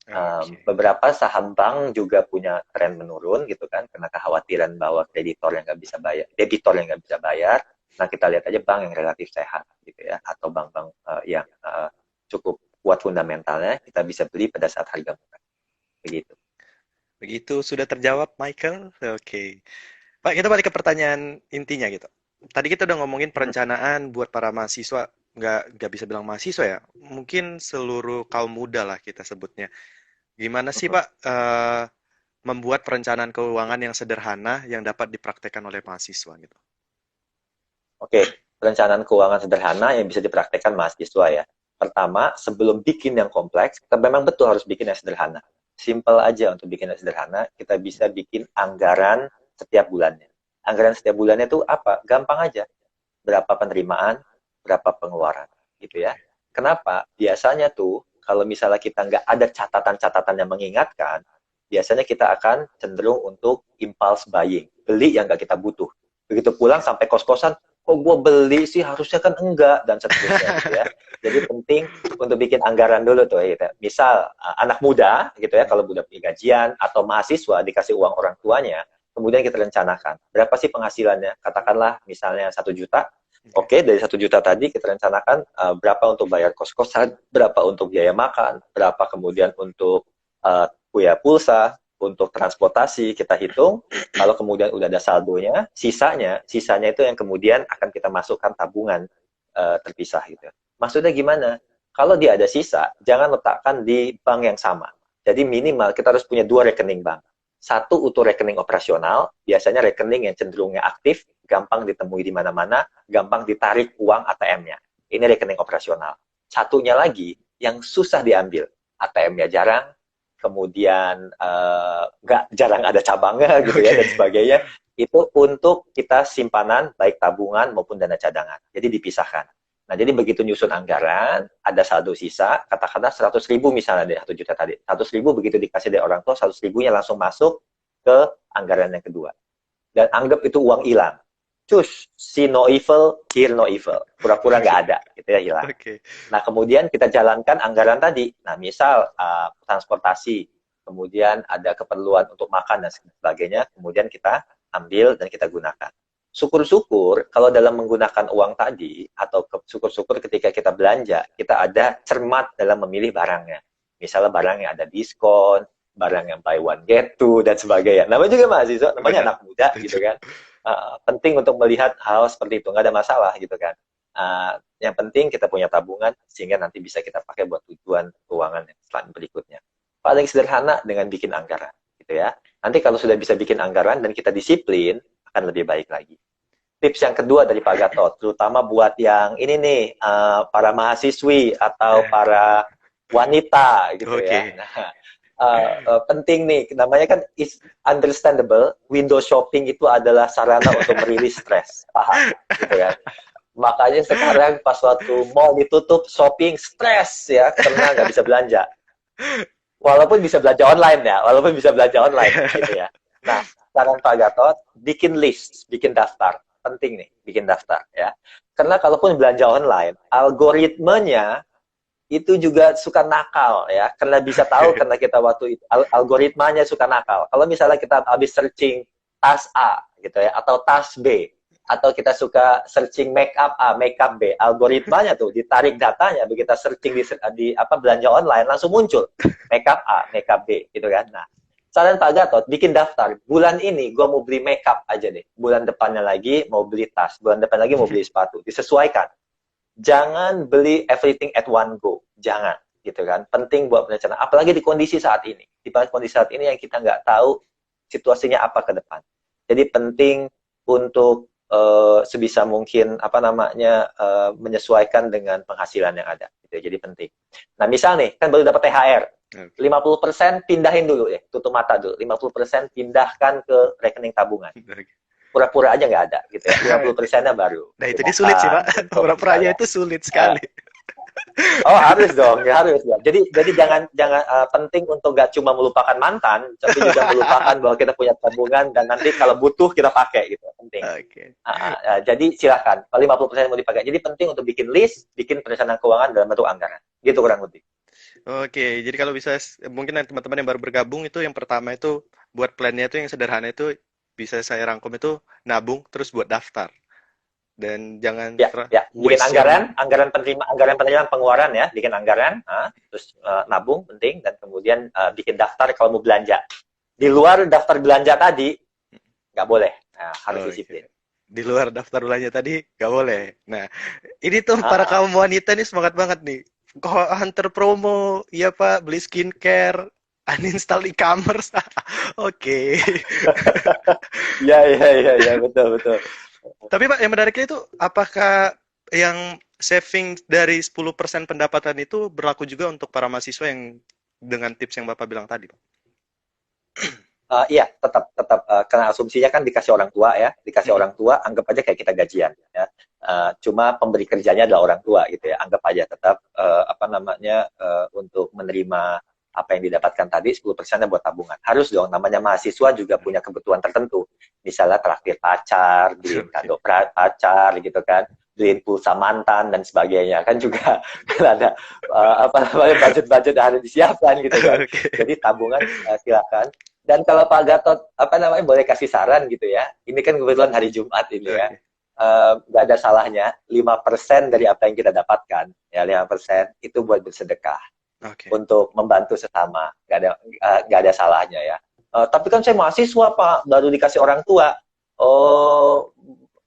Oke. Beberapa saham bank juga punya tren menurun gitu kan, karena kekhawatiran bahwa kreditor yang nggak bisa bayar, debitor yang nggak bisa bayar. Nah kita lihat aja bank yang relatif sehat gitu ya, atau bank-bank yang cukup kuat fundamentalnya, kita bisa beli pada saat harga murah. Begitu. Begitu sudah terjawab, Michael. Oke. Pak, kita balik ke pertanyaan intinya gitu. Tadi kita udah ngomongin perencanaan buat para mahasiswa, nggak bisa bilang mahasiswa ya, mungkin seluruh kaum muda lah kita sebutnya. Gimana sih Pak membuat perencanaan keuangan yang sederhana yang dapat dipraktekkan oleh mahasiswa gitu? Oke, perencanaan keuangan sederhana yang bisa dipraktekkan mahasiswa ya. Pertama, sebelum bikin yang kompleks, kita memang betul harus bikin yang sederhana. Simple aja untuk bikin yang sederhana, kita bisa bikin anggaran setiap bulannya. Anggaran setiap bulannya itu apa? Gampang aja. Berapa penerimaan, berapa pengeluaran, gitu ya. Kenapa? Biasanya tuh, kalau misalnya kita nggak ada catatan-catatan yang mengingatkan, biasanya kita akan cenderung untuk impulse buying. Beli yang nggak kita butuh. Begitu pulang sampai kos-kosan, kok gue beli sih, harusnya kan enggak, dan seterusnya gitu ya. Jadi penting untuk bikin anggaran dulu tuh gitu. Misal anak muda gitu ya, kalau udah punya gajian atau mahasiswa dikasih uang orang tuanya, kemudian kita rencanakan berapa sih penghasilannya, katakanlah misalnya 1 juta. Oke, dari 1 juta tadi kita rencanakan berapa untuk bayar kos-kosan, berapa untuk biaya makan, berapa kemudian untuk kuya pulsa, untuk transportasi kita hitung. Kalau kemudian udah ada saldonya, sisanya itu yang kemudian akan kita masukkan tabungan terpisah gitu. Maksudnya gimana? Kalau dia ada sisa, jangan letakkan di bank yang sama. Jadi minimal kita harus punya 2 rekening bank. Satu untuk rekening operasional, biasanya rekening yang cenderungnya aktif, gampang ditemui di mana-mana, gampang ditarik uang ATM-nya. Ini rekening operasional. Satunya lagi yang susah diambil, ATM-nya jarang, kemudian nggak jarang ada cabangnya gitu ya, dan sebagainya. Itu untuk kita simpanan, baik tabungan maupun dana cadangan. Jadi dipisahkan. Nah, jadi begitu nyusun anggaran, ada saldo sisa, katakanlah 100.000 misalnya dari 1 juta tadi. 100.000 begitu dikasih dari orang tua, 100.000-nya langsung masuk ke anggaran yang kedua. Dan anggap itu uang hilang. Cus, see no evil, hear no evil. Pura-pura nggak ada, gitu ya, hilang. Oke. Nah, kemudian kita jalankan anggaran tadi. Nah, misal transportasi, kemudian ada keperluan untuk makan dan sebagainya, kemudian kita ambil dan kita gunakan. Syukur-syukur kalau dalam menggunakan uang tadi, atau syukur-syukur ketika kita belanja, kita ada cermat dalam memilih barangnya. Misalnya barang yang ada diskon, barang yang buy one get two, dan sebagainya. Namanya juga mahasiswa, namanya anak muda gitu kan. Penting untuk melihat hal seperti itu, nggak ada masalah gitu kan. Yang penting kita punya tabungan, sehingga nanti bisa kita pakai buat tujuan keuangan yang selanjutnya berikutnya. Paling sederhana dengan bikin anggaran gitu ya. Nanti kalau sudah bisa bikin anggaran dan kita disiplin, akan lebih baik lagi. Tips yang kedua dari Pak Gatot, terutama buat yang ini nih, para mahasiswi atau para wanita gitu ya. Nah, penting nih, namanya kan is understandable, window shopping itu adalah sarana untuk merilis stres, paham gitu kan. Makanya sekarang pas waktu mall ditutup, shopping stres ya, karena nggak bisa belanja. Walaupun bisa belanja online ya, gitu ya. Nah, saran Pak Gatot, bikin list, bikin daftar. Penting nih, bikin daftar ya. Karena kalaupun belanja online, algoritmanya itu juga suka nakal ya. Karena bisa tahu karena kita waktu itu, algoritmanya suka nakal. Kalau misalnya kita habis searching tas A gitu ya, atau tas B, atau kita suka searching make up A, make up B, algoritmanya tuh ditarik datanya, begitu searching di belanja online langsung muncul make up A, make up B gitu kan. Nah, saran Pak Gatot, bikin daftar. Bulan ini gue mau beli makeup aja deh. Bulan depannya lagi mau beli tas. Bulan depan lagi mau beli sepatu. Disesuaikan. Jangan beli everything at one go. Jangan. Gitu kan. Penting buat perencanaan. Apalagi di kondisi saat ini. Di kondisi saat ini yang kita nggak tahu situasinya apa ke depan. Jadi penting untuk sebisa mungkin menyesuaikan dengan penghasilan yang ada. Gitu. Jadi penting. Nah misal nih, kan baru dapat THR. 50% pindahin dulu ya, tutup mata dulu. 50% pindahkan ke rekening tabungan. Pura-pura aja nggak ada gitu ya. 50%-nya baru. Nah, itu dia sulit sih, Pak. Pura-puranya itu sulit sekali. Oh harus dong, ya harus ya. Jadi jangan jangan penting untuk gak cuma melupakan mantan, tapi juga melupakan bahwa kita punya tabungan dan nanti kalau butuh kita pakai gitu. Penting. Oke. Jadi silahkan, kalau 50% mau dipakai. Jadi penting untuk bikin list, bikin perencanaan keuangan dalam bentuk anggaran. Gitu kurang lebih. Oke, jadi kalau bisa mungkin teman-teman yang baru bergabung itu yang pertama itu buat plannya itu yang sederhana itu bisa saya rangkum itu nabung terus buat daftar dan jangan Ya, ya. Bikin waste yang anggaran penerimaan pengeluaran ya, bikin anggaran, terus nabung penting dan kemudian bikin daftar kalau mau belanja. Di luar daftar belanja tadi nggak boleh, harus disiplin. oke. Di luar daftar belanja tadi nggak boleh. Nah, ini tuh Ah, para ah. kaum wanita nih semangat banget nih. Kok hunter promo, iya Pak, beli skincare, uninstall e-commerce. Oke. Ya, ya, ya, ya, betul, betul. Tapi Pak, yang menariknya itu apakah yang saving dari 10% pendapatan itu berlaku juga untuk para mahasiswa yang dengan tips yang Bapak bilang tadi, Pak? Iya, tetap tetap karena asumsinya kan dikasih orang tua ya, dikasih Mm-mm. orang tua, anggap aja kayak kita gajian ya. Cuma pemberi kerjanya adalah orang tua gitu ya, anggap aja tetap apa namanya untuk menerima apa yang didapatkan tadi 10%-nya buat tabungan. Harus dong, namanya mahasiswa juga punya kebutuhan tertentu. Misalnya traktir pacar, beliin Oke. kado pacar gitu kan, beliin pulsa mantan dan sebagainya kan juga kan ada apa namanya budget-budget yang harus disiapkan gitu kan. Oke. Jadi tabungan silakan. Dan kalau Pak Gatot apa namanya boleh kasih saran gitu ya, ini kan kebetulan hari Jumat ini ya, Oke. nggak ada salahnya 5% dari apa yang kita dapatkan ya 5% itu buat bersedekah Oke. untuk membantu sesama, nggak ada salahnya ya. Tapi kan saya mahasiswa Pak, baru dikasih orang tua. Oh,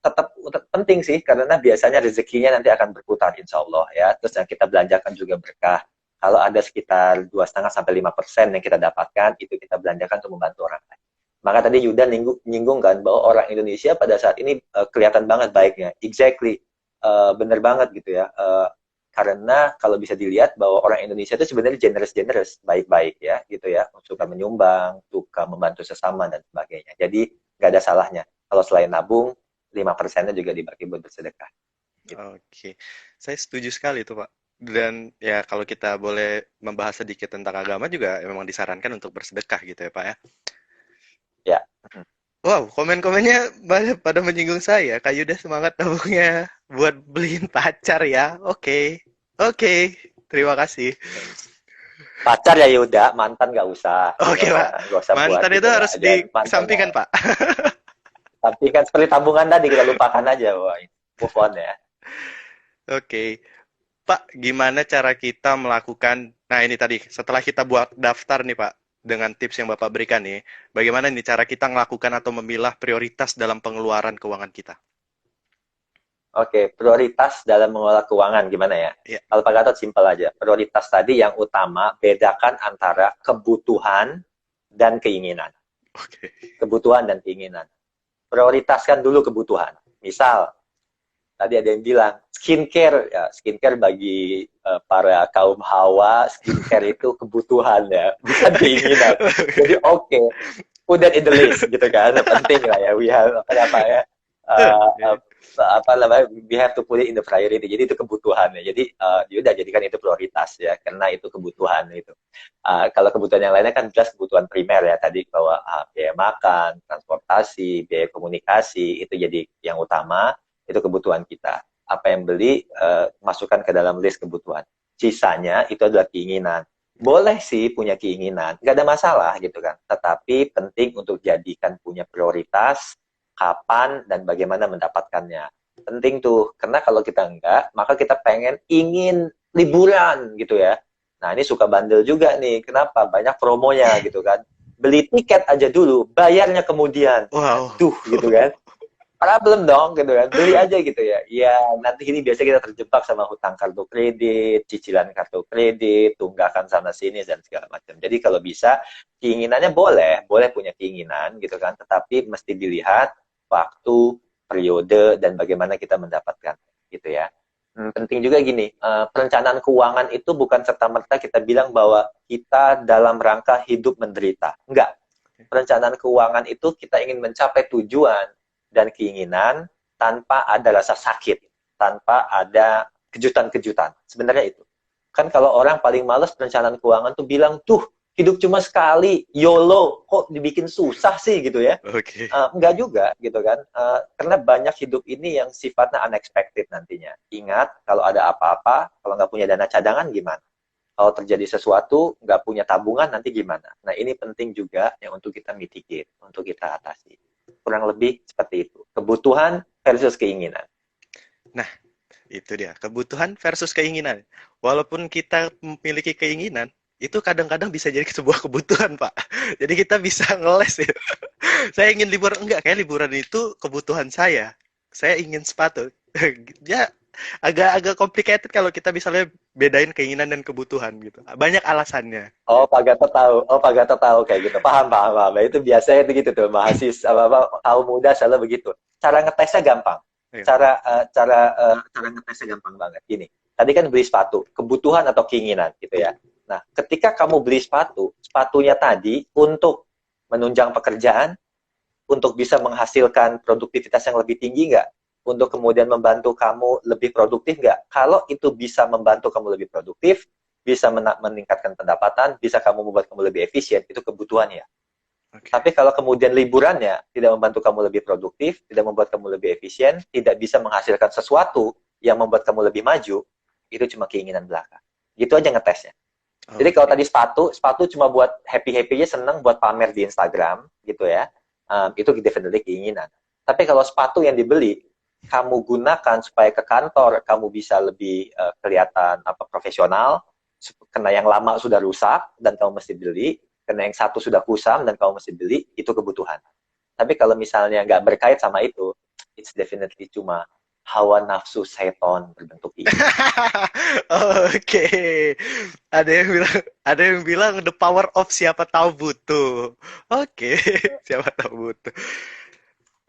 tetap penting sih karena biasanya rezekinya nanti akan berputar insya Allah ya. Terus yang kita belanjakan juga berkah. Kalau ada sekitar 2,5 sampai 5% yang kita dapatkan itu kita belanjakan untuk membantu orang lain. Maka tadi Yuda nyinggung kan bahwa orang Indonesia pada saat ini kelihatan banget baiknya. Exactly, bener banget gitu ya. Karena kalau bisa dilihat bahwa orang Indonesia itu sebenarnya generous, baik-baik ya, gitu ya, suka menyumbang, suka membantu sesama dan sebagainya. Jadi nggak ada salahnya. Kalau selain nabung, 5%-nya juga dibagi buat bersedekah. Gitu. Oke. Saya setuju sekali itu, Pak. Dan ya kalau kita boleh membahas sedikit tentang agama juga ya memang disarankan untuk bersedekah gitu ya, Pak ya. Ya. Wow, komen-komennya banyak pada menyinggung saya. Kak Yuda semangat tabungnya buat beliin pacar ya. Oke. Oke. Terima kasih. Pacar ya Yuda, mantan nggak usah, gitu Oke, Pak. kan. Nggak usah buat Mantan itu gitu ya. harus Jangan mantan ya. dikesampingkan, Pak. Tapi kan seperti tabungan tadi kita lupakan aja, boy. Move on ya. Oke. Pak, gimana cara kita melakukan, nah ini tadi, setelah kita buat daftar nih Pak, dengan tips yang Bapak berikan nih, bagaimana nih cara kita melakukan atau memilah prioritas dalam pengeluaran keuangan kita? Oke, prioritas dalam mengelola keuangan gimana ya? Ya, Kalau Pak Gatot simpel aja. Prioritas tadi yang utama bedakan antara kebutuhan dan keinginan. oke. Kebutuhan dan keinginan. Prioritaskan dulu kebutuhan. Misal, tadi ada yang bilang skincare ya, skincare bagi para kaum hawa, skincare itu kebutuhan ya, bukan keinginan. Jadi oke, put that in the list gitu kan, penting lah ya, we have apa ya, uh, uh, apa namanya, we have to put it in the priority. Jadi itu kebutuhan ya. Jadi yaudah jadikan itu prioritas ya, karena itu kebutuhan itu. Kalau kebutuhan yang lainnya kan jelas kebutuhan primer ya tadi bahwa biaya makan, transportasi, biaya komunikasi itu jadi yang utama, itu kebutuhan kita. Apa yang beli masukkan ke dalam list kebutuhan. Sisanya itu adalah keinginan. Boleh sih punya keinginan, nggak ada masalah gitu kan. Tetapi penting untuk jadikan punya prioritas kapan dan bagaimana mendapatkannya. Penting tuh, karena kalau kita enggak, maka kita ingin liburan gitu ya. Nah ini suka bandel juga nih, kenapa? Banyak promonya gitu kan. Beli tiket aja dulu, bayarnya kemudian. Wow. Aduh gitu kan. Problem dong gitu kan, beli aja gitu ya. Ya nanti ini biasa kita terjebak sama hutang kartu kredit, cicilan kartu kredit, tunggakan sana sini dan segala macam. Jadi kalau bisa keinginannya boleh punya keinginan gitu kan, tetapi mesti dilihat waktu, periode dan bagaimana kita mendapatkan gitu ya. Penting juga gini, perencanaan keuangan itu bukan serta-merta kita bilang bahwa kita dalam rangka hidup menderita. Enggak. Perencanaan keuangan itu kita ingin mencapai tujuan dan keinginan tanpa ada rasa sakit, tanpa ada kejutan-kejutan. Sebenarnya itu. Kan kalau orang paling males perencanaan keuangan tuh bilang, tuh hidup cuma sekali, YOLO, kok dibikin susah sih gitu ya. Oke. Enggak juga gitu kan. Karena banyak hidup ini yang sifatnya unexpected nantinya. Ingat, kalau ada apa-apa, kalau nggak punya dana cadangan gimana? Kalau terjadi sesuatu, nggak punya tabungan, nanti gimana? Nah, ini penting juga yang untuk kita mitigate, untuk kita atasi. Kurang lebih seperti itu. Kebutuhan versus keinginan. Nah, itu dia, kebutuhan versus keinginan. Walaupun kita memiliki keinginan, itu kadang-kadang bisa jadi sebuah kebutuhan, Pak. Jadi kita bisa ngeles ya. Saya ingin liburan, enggak, kayak liburan itu kebutuhan saya. Saya ingin sepatu. Ya, agak-agak complicated kalau kita misalnya bedain keinginan dan kebutuhan gitu. Banyak alasannya. Oh, Pak Gatot tahu. Oh, Pak Gatot tahu kayak gitu. Paham, paham, paham. Nah, itu biasanya itu gitu tuh. Mahasiswa, kaum muda selalu begitu. Cara ngetesnya gampang. Ayo. Cara ngetesnya gampang banget. Gini, tadi kan beli sepatu, kebutuhan atau keinginan gitu ya. Nah, ketika kamu beli sepatu, sepatunya tadi untuk menunjang pekerjaan, untuk bisa menghasilkan produktivitas yang lebih tinggi nggak? Untuk kemudian membantu kamu lebih produktif nggak? Kalau itu bisa membantu kamu lebih produktif, bisa meningkatkan pendapatan, bisa kamu membuat kamu lebih efisien, itu kebutuhannya. Oke. Tapi kalau kemudian liburannya tidak membantu kamu lebih produktif, tidak membuat kamu lebih efisien, tidak bisa menghasilkan sesuatu yang membuat kamu lebih maju, itu cuma keinginan belaka. Gitu aja ngetesnya. Jadi kalau Oke. tadi sepatu cuma buat happy-happy-nya, seneng buat pamer di Instagram, gitu ya. Itu definitely keinginan. Tapi kalau sepatu yang dibeli, kamu gunakan supaya ke kantor, kamu bisa lebih kelihatan profesional, karena yang lama sudah rusak, dan kamu mesti beli, karena yang satu sudah kusam, dan kamu mesti beli, itu kebutuhan. Tapi kalau misalnya nggak berkait sama itu, it's definitely cuma hawa nafsu seton berbentuk keinginan. Oke. Ada yang bilang, ada yang bilang the power of siapa tahu butuh. Oke, siapa tahu butuh.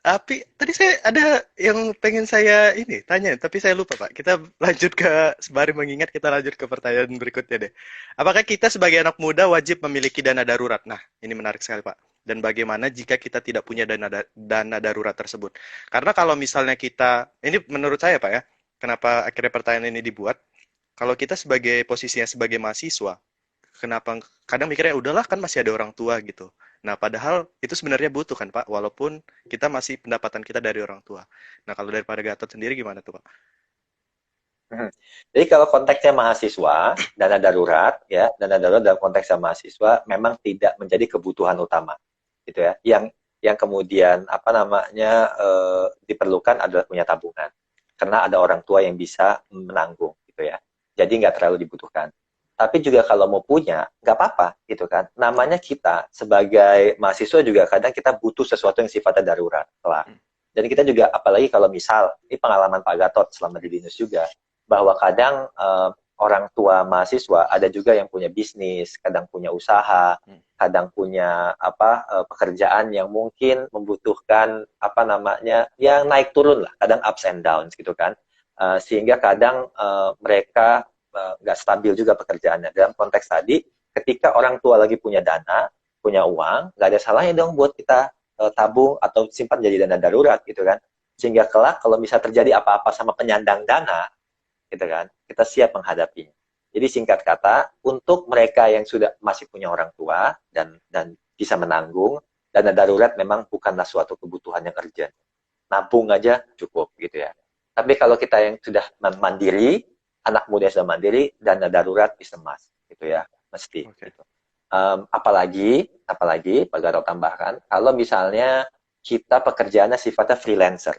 Tapi tadi saya ada yang pengen saya ini tanya, tapi saya lupa Pak. Kita lanjut ke sembari mengingat kita lanjut ke pertanyaan berikutnya deh. Apakah kita sebagai anak muda wajib memiliki dana darurat? Nah, ini menarik sekali Pak. Dan bagaimana jika kita tidak punya dana darurat tersebut? Karena kalau misalnya kita, ini menurut saya Pak ya, kenapa akhirnya pertanyaan ini dibuat? Kalau kita sebagai posisinya sebagai mahasiswa, kenapa kadang mikirnya udahlah kan masih ada orang tua gitu. Nah, padahal itu sebenarnya butuh kan, Pak, walaupun kita masih pendapatan kita dari orang tua. Nah, kalau daripada Gatot sendiri gimana tuh, Pak? Jadi kalau konteksnya mahasiswa, dana darurat dalam konteksnya mahasiswa memang tidak menjadi kebutuhan utama, gitu ya. Yang kemudian diperlukan adalah punya tabungan, karena ada orang tua yang bisa menanggung, gitu ya. Jadi nggak terlalu dibutuhkan. Tapi juga kalau mau punya, nggak apa-apa, gitu kan. Namanya kita sebagai mahasiswa juga kadang kita butuh sesuatu yang sifatnya darurat, kelak. Dan kita juga, apalagi kalau misal, ini pengalaman Pak Gatot selama di BINUS juga, bahwa kadang orang tua mahasiswa ada juga yang punya bisnis, kadang punya usaha, kadang punya pekerjaan yang mungkin membutuhkan yang naik turun lah, kadang ups and downs gitu kan. Sehingga kadang mereka nggak stabil juga pekerjaannya. Dalam konteks tadi, ketika orang tua lagi punya dana, punya uang, nggak ada salahnya dong buat kita tabung atau simpan jadi dana darurat gitu kan. Sehingga kelak kalau bisa terjadi apa-apa sama penyandang dana, gitu kan, kita siap menghadapinya. Jadi singkat kata, untuk mereka yang sudah masih punya orang tua dan bisa menanggung, dana darurat memang bukanlah suatu kebutuhan yang urgent. Nabung aja cukup gitu ya. Tapi kalau kita yang sudah mandiri, anak muda yang sudah mandiri, dana darurat is a must gitu ya, mesti. Oke. Gitu. Apalagi Pak Gatot tambahkan, kalau misalnya kita pekerjaannya sifatnya freelancer,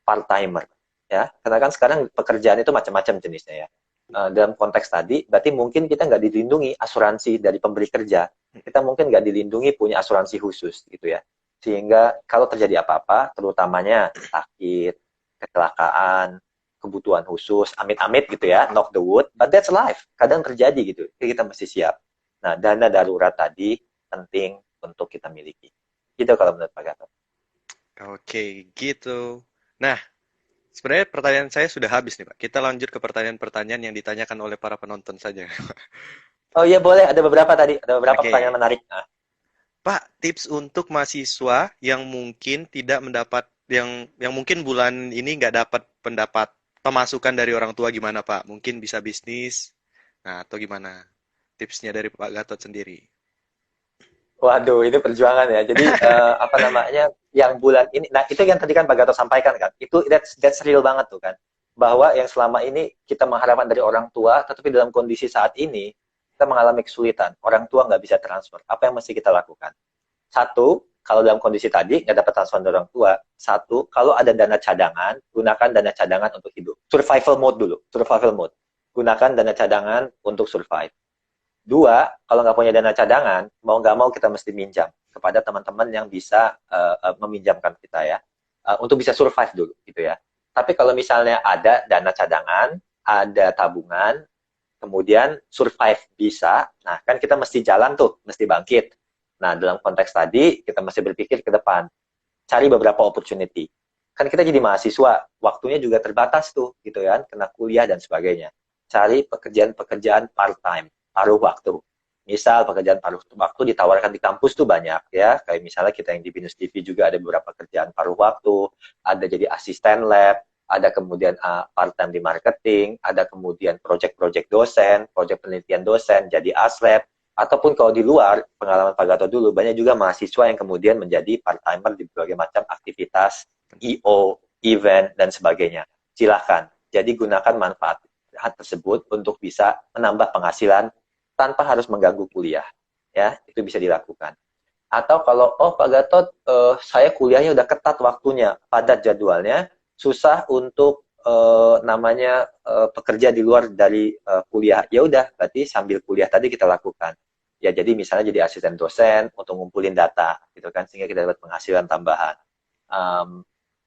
part-timer, ya, karena kan sekarang pekerjaan itu macam-macam jenisnya ya. Dalam konteks tadi, berarti mungkin kita nggak dilindungi asuransi dari pemberi kerja, kita mungkin nggak dilindungi punya asuransi khusus gitu ya, sehingga kalau terjadi apa-apa, terutamanya sakit, kecelakaan, kebutuhan khusus, amit-amit gitu ya, knock the wood, but that's life, kadang terjadi gitu, jadi kita mesti siap. Nah, dana darurat tadi penting untuk kita miliki. Gitu kalau menurut Pak Gatot. Oke, gitu. Nah, sebenarnya pertanyaan saya sudah habis nih, Pak. Kita lanjut ke pertanyaan-pertanyaan yang ditanyakan oleh para penonton saja. Oh iya boleh, ada beberapa tadi, ada beberapa pertanyaan Oke. menarik. Nah, Pak, tips untuk mahasiswa yang mungkin tidak mendapat yang mungkin bulan ini nggak dapat pendapat pemasukan dari orang tua gimana Pak? Mungkin bisa bisnis, nah atau gimana tipsnya dari Pak Gatot sendiri? Waduh, ini perjuangan ya. Jadi apa namanya, yang bulan ini, nah itu yang tadi kan Pak Gatot sampaikan kan, itu that's real banget tuh kan, bahwa yang selama ini kita mengharapkan dari orang tua, tetapi dalam kondisi saat ini kita mengalami kesulitan. Orang tua nggak bisa transfer. Apa yang mesti kita lakukan? Satu, kalau dalam kondisi tadi nggak dapat transfer dari orang tua, satu, kalau ada dana cadangan, gunakan dana cadangan untuk hidup. Survival mode dulu, survival mode. Gunakan dana cadangan untuk survive. Dua, kalau nggak punya dana cadangan, mau nggak mau kita mesti minjam kepada teman-teman yang bisa meminjamkan kita ya, untuk bisa survive dulu gitu ya. Tapi kalau misalnya ada dana cadangan, ada tabungan, kemudian survive bisa, nah kan kita mesti jalan tuh, mesti bangkit. Nah, dalam konteks tadi, kita mesti berpikir ke depan, cari beberapa opportunity. Kan kita jadi mahasiswa, waktunya juga terbatas tuh, gitu kan, kena kuliah dan sebagainya. Cari pekerjaan-pekerjaan part-time, paruh waktu. Misal pekerjaan paruh waktu ditawarkan di kampus tuh banyak ya, kayak misalnya kita yang di Binus TV juga ada beberapa pekerjaan paruh waktu, ada jadi asisten lab, ada kemudian part-time di marketing, ada kemudian project-project dosen, project penelitian dosen, jadi aslab, ataupun kalau di luar, pengalaman Pak Gatot dulu, banyak juga mahasiswa yang kemudian menjadi part-timer di berbagai macam aktivitas, EO, event, dan sebagainya. Silahkan. Jadi gunakan manfaat tersebut untuk bisa menambah penghasilan tanpa harus mengganggu kuliah. Ya, itu bisa dilakukan. Atau kalau, oh Pak Gatot, saya kuliahnya udah ketat waktunya, padat jadwalnya, susah untuk namanya pekerja di luar dari kuliah. Ya udah, berarti sambil kuliah tadi kita lakukan. Ya jadi misalnya jadi asisten dosen untuk ngumpulin data, gitu kan, sehingga kita dapat penghasilan tambahan.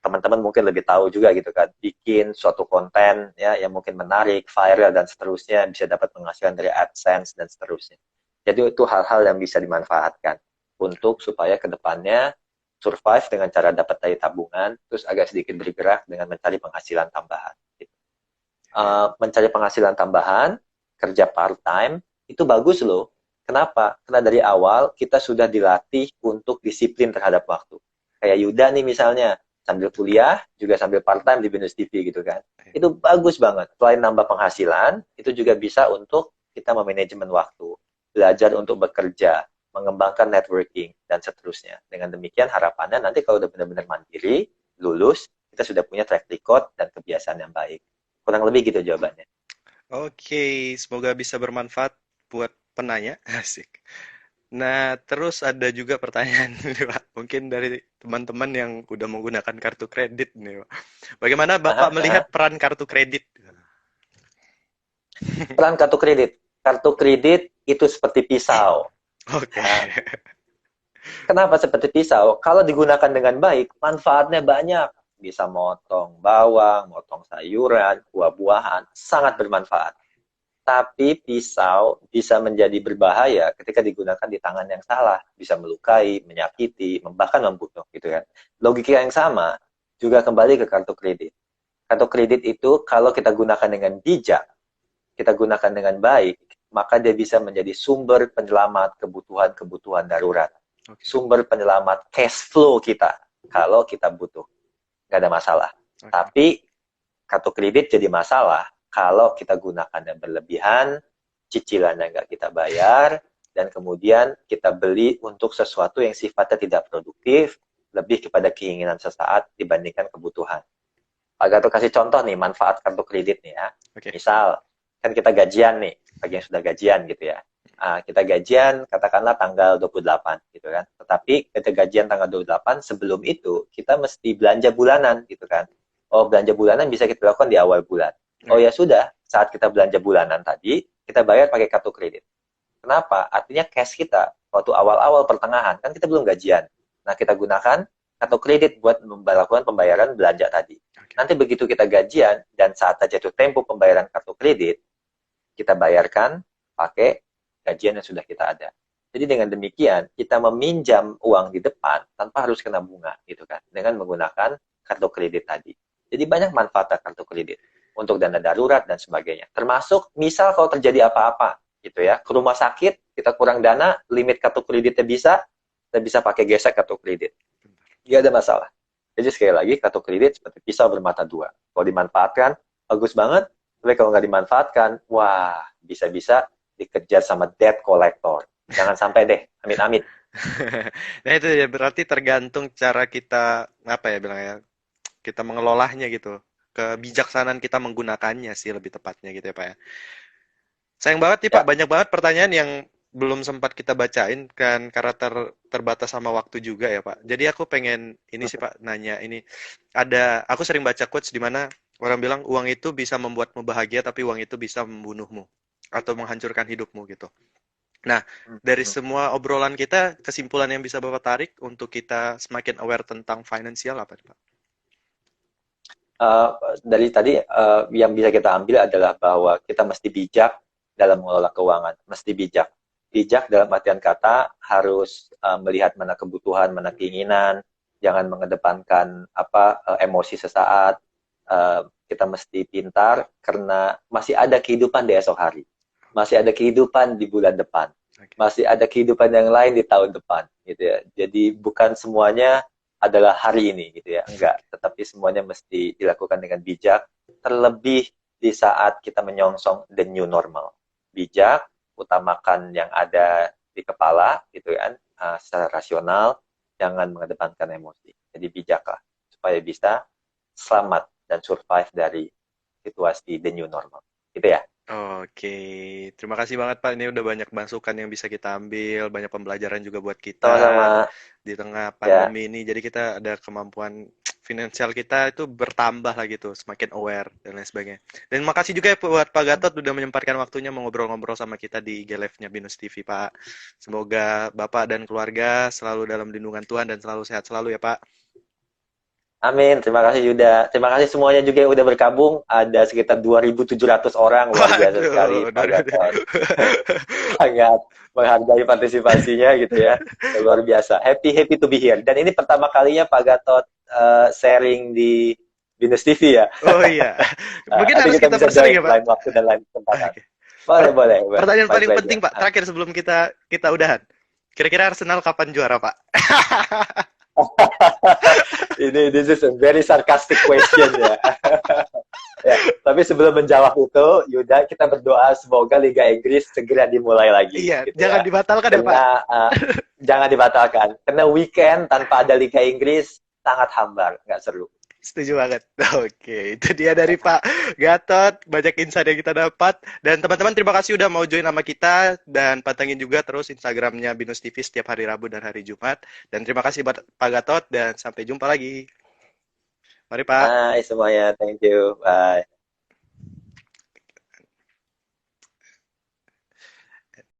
Teman-teman mungkin lebih tahu juga gitu kan, bikin suatu konten ya yang mungkin menarik, viral dan seterusnya, bisa dapat penghasilan dari AdSense dan seterusnya. Jadi itu hal-hal yang bisa dimanfaatkan untuk supaya kedepannya survive dengan cara dapat dari tabungan, terus agak sedikit bergerak dengan mencari penghasilan tambahan. Mencari penghasilan tambahan, kerja part-time, itu bagus loh. Kenapa? Karena dari awal kita sudah dilatih untuk disiplin terhadap waktu. Kayak Yuda nih misalnya, sambil kuliah, juga sambil part-time di Binus TV gitu kan. Itu bagus banget. Selain nambah penghasilan, itu juga bisa untuk kita memanajemen waktu. Belajar untuk bekerja, mengembangkan networking, dan seterusnya. Dengan demikian harapannya nanti kalau udah benar-benar mandiri, lulus, kita sudah punya track record dan kebiasaan yang baik. Kurang lebih gitu jawabannya. Oke, semoga bisa bermanfaat buat penanya. Asik. Nah, terus ada juga pertanyaan nih, Pak. Mungkin dari teman-teman yang udah menggunakan kartu kredit nih, Pak. Bagaimana Bapak melihat peran kartu kredit? Peran kartu kredit. Kartu kredit itu seperti pisau. Oke. Nah, kenapa seperti pisau? Kalau digunakan dengan baik, manfaatnya banyak. Bisa motong bawang, motong sayuran, buah-buahan, sangat bermanfaat. Tapi pisau bisa menjadi berbahaya ketika digunakan di tangan yang salah, bisa melukai, menyakiti, bahkan membunuh gitu kan. Logika yang sama juga kembali ke kartu kredit. Kartu kredit itu kalau kita gunakan dengan bijak, kita gunakan dengan baik, maka dia bisa menjadi sumber penyelamat kebutuhan-kebutuhan darurat. Oke. Sumber penyelamat cash flow kita kalau kita butuh. Nggak ada masalah. Oke. Tapi kartu kredit jadi masalah kalau kita gunakannya berlebihan, cicilannya nggak kita bayar, dan kemudian kita beli untuk sesuatu yang sifatnya tidak produktif, lebih kepada keinginan sesaat dibandingkan kebutuhan. Pak Gatot kasih contoh nih, manfaat kartu kredit nih ya. Oke. Misal, kan kita gajian nih, bagi yang sudah gajian gitu ya. Kita gajian, katakanlah tanggal 28 gitu kan. Tetapi ketika gajian tanggal 28, sebelum itu, kita mesti belanja bulanan gitu kan. Oh, belanja bulanan bisa kita lakukan di awal bulan. Oh ya sudah, saat kita belanja bulanan tadi, kita bayar pakai kartu kredit. Kenapa? Artinya cash kita, waktu awal-awal pertengahan, kan kita belum gajian. Nah, kita gunakan kartu kredit buat melakukan pembayaran belanja tadi. Nanti begitu kita gajian, dan saat jatuh tempo pembayaran kartu kredit, kita bayarkan pakai gajian yang sudah kita ada. Jadi dengan demikian, kita meminjam uang di depan tanpa harus kena bunga, gitu kan, dengan menggunakan kartu kredit tadi. Jadi banyak manfaat kartu kredit untuk dana darurat dan sebagainya. Termasuk misal kalau terjadi apa-apa, gitu ya, ke rumah sakit, kita kurang dana, limit kartu kreditnya bisa, kita bisa pakai gesek kartu kredit. Nggak ada masalah. Jadi sekali lagi, kartu kredit seperti pisau bermata dua. Kalau dimanfaatkan, bagus banget. Tapi kalau nggak dimanfaatkan, wah, bisa-bisa dikejar sama debt collector. Jangan sampai deh, amit-amit. Nah itu ya berarti tergantung cara kita apa ya bilangnya kita mengelolanya gitu. Kebijaksanaan kita menggunakannya sih lebih tepatnya gitu ya Pak ya. Sayang banget nih Pak, Ya, banyak banget pertanyaan yang belum sempat kita bacain kan karena terbatas sama waktu juga ya Pak. Jadi aku pengen ini sih Pak nanya ini aku sering baca quotes di mana orang bilang uang itu bisa membuatmu bahagia tapi uang itu bisa membunuhmu atau menghancurkan hidupmu gitu. Nah, dari semua obrolan kita, kesimpulan yang bisa Bapak tarik untuk kita semakin aware tentang finansial apa nih, Pak? eh, dari tadi yang bisa kita ambil adalah bahwa kita mesti bijak dalam mengelola keuangan, mesti bijak. Bijak dalam artian kata harus melihat mana kebutuhan, mana keinginan, jangan mengedepankan emosi sesaat. Kita mesti pintar karena masih ada kehidupan di esok hari, masih ada kehidupan di bulan depan, Oke. masih ada kehidupan yang lain di tahun depan, gitu ya. Jadi bukan semuanya adalah hari ini gitu ya, enggak, tetapi semuanya mesti dilakukan dengan bijak, terlebih di saat kita menyongsong the new normal. Bijak, utamakan yang ada di kepala gitu kan, secara rasional, jangan mengedepankan emosi. Jadi bijaklah supaya bisa selamat dan survive dari situasi the new normal. Gitu ya. Oke, terima kasih banget Pak. Ini udah banyak masukan yang bisa kita ambil, banyak pembelajaran juga buat kita Sama-sama di tengah ya. pandemi ini. Jadi kita ada kemampuan finansial kita itu bertambah lah gitu, semakin aware dan lain sebagainya. Dan makasih juga ya buat Pak Gatot udah menyempatkan waktunya mau ngobrol-ngobrol sama kita di GLF-nya Binus TV, Pak. Semoga Bapak dan keluarga selalu dalam lindungan Tuhan dan selalu sehat selalu ya, Pak. Amin, terima kasih Yuda. Terima kasih semuanya juga yang udah bergabung. Ada sekitar 2.700 orang, luar biasa sekali Waduh, Pak Gatot. Sangat menghargai partisipasinya gitu ya. Luar biasa. Happy happy to be here. Dan ini pertama kalinya Pak Gatot sharing di Binus TV ya. oh iya. Mungkin Nanti harus kita kita bisa bersering join ya, Pak. lain waktu dan lain kesempatan. Oke. Boleh, Per- boleh. Pertanyaan My paling penting, pleasure. Pak, terakhir sebelum kita udahan. Kira-kira Arsenal kapan juara, Pak? This is a very sarcastic question ya. Ya, tapi sebelum menjawab itu, Yuda, kita berdoa semoga Liga Inggris segera dimulai lagi, Iya, gitu jangan ya. dibatalkan ya, Pak. Karena jangan dibatalkan, karena weekend tanpa ada Liga Inggris sangat hambar, nggak seru. Setuju banget. Oke, itu dia dari Pak Gatot. Banyak insight yang kita dapat. Dan teman-teman terima kasih udah mau join sama kita. Dan pantengin juga terus Instagramnya Binus TV setiap hari Rabu dan hari Jumat. Dan terima kasih buat Pak Gatot. Dan sampai jumpa lagi. Mari Pak. Hai semuanya, thank you, bye.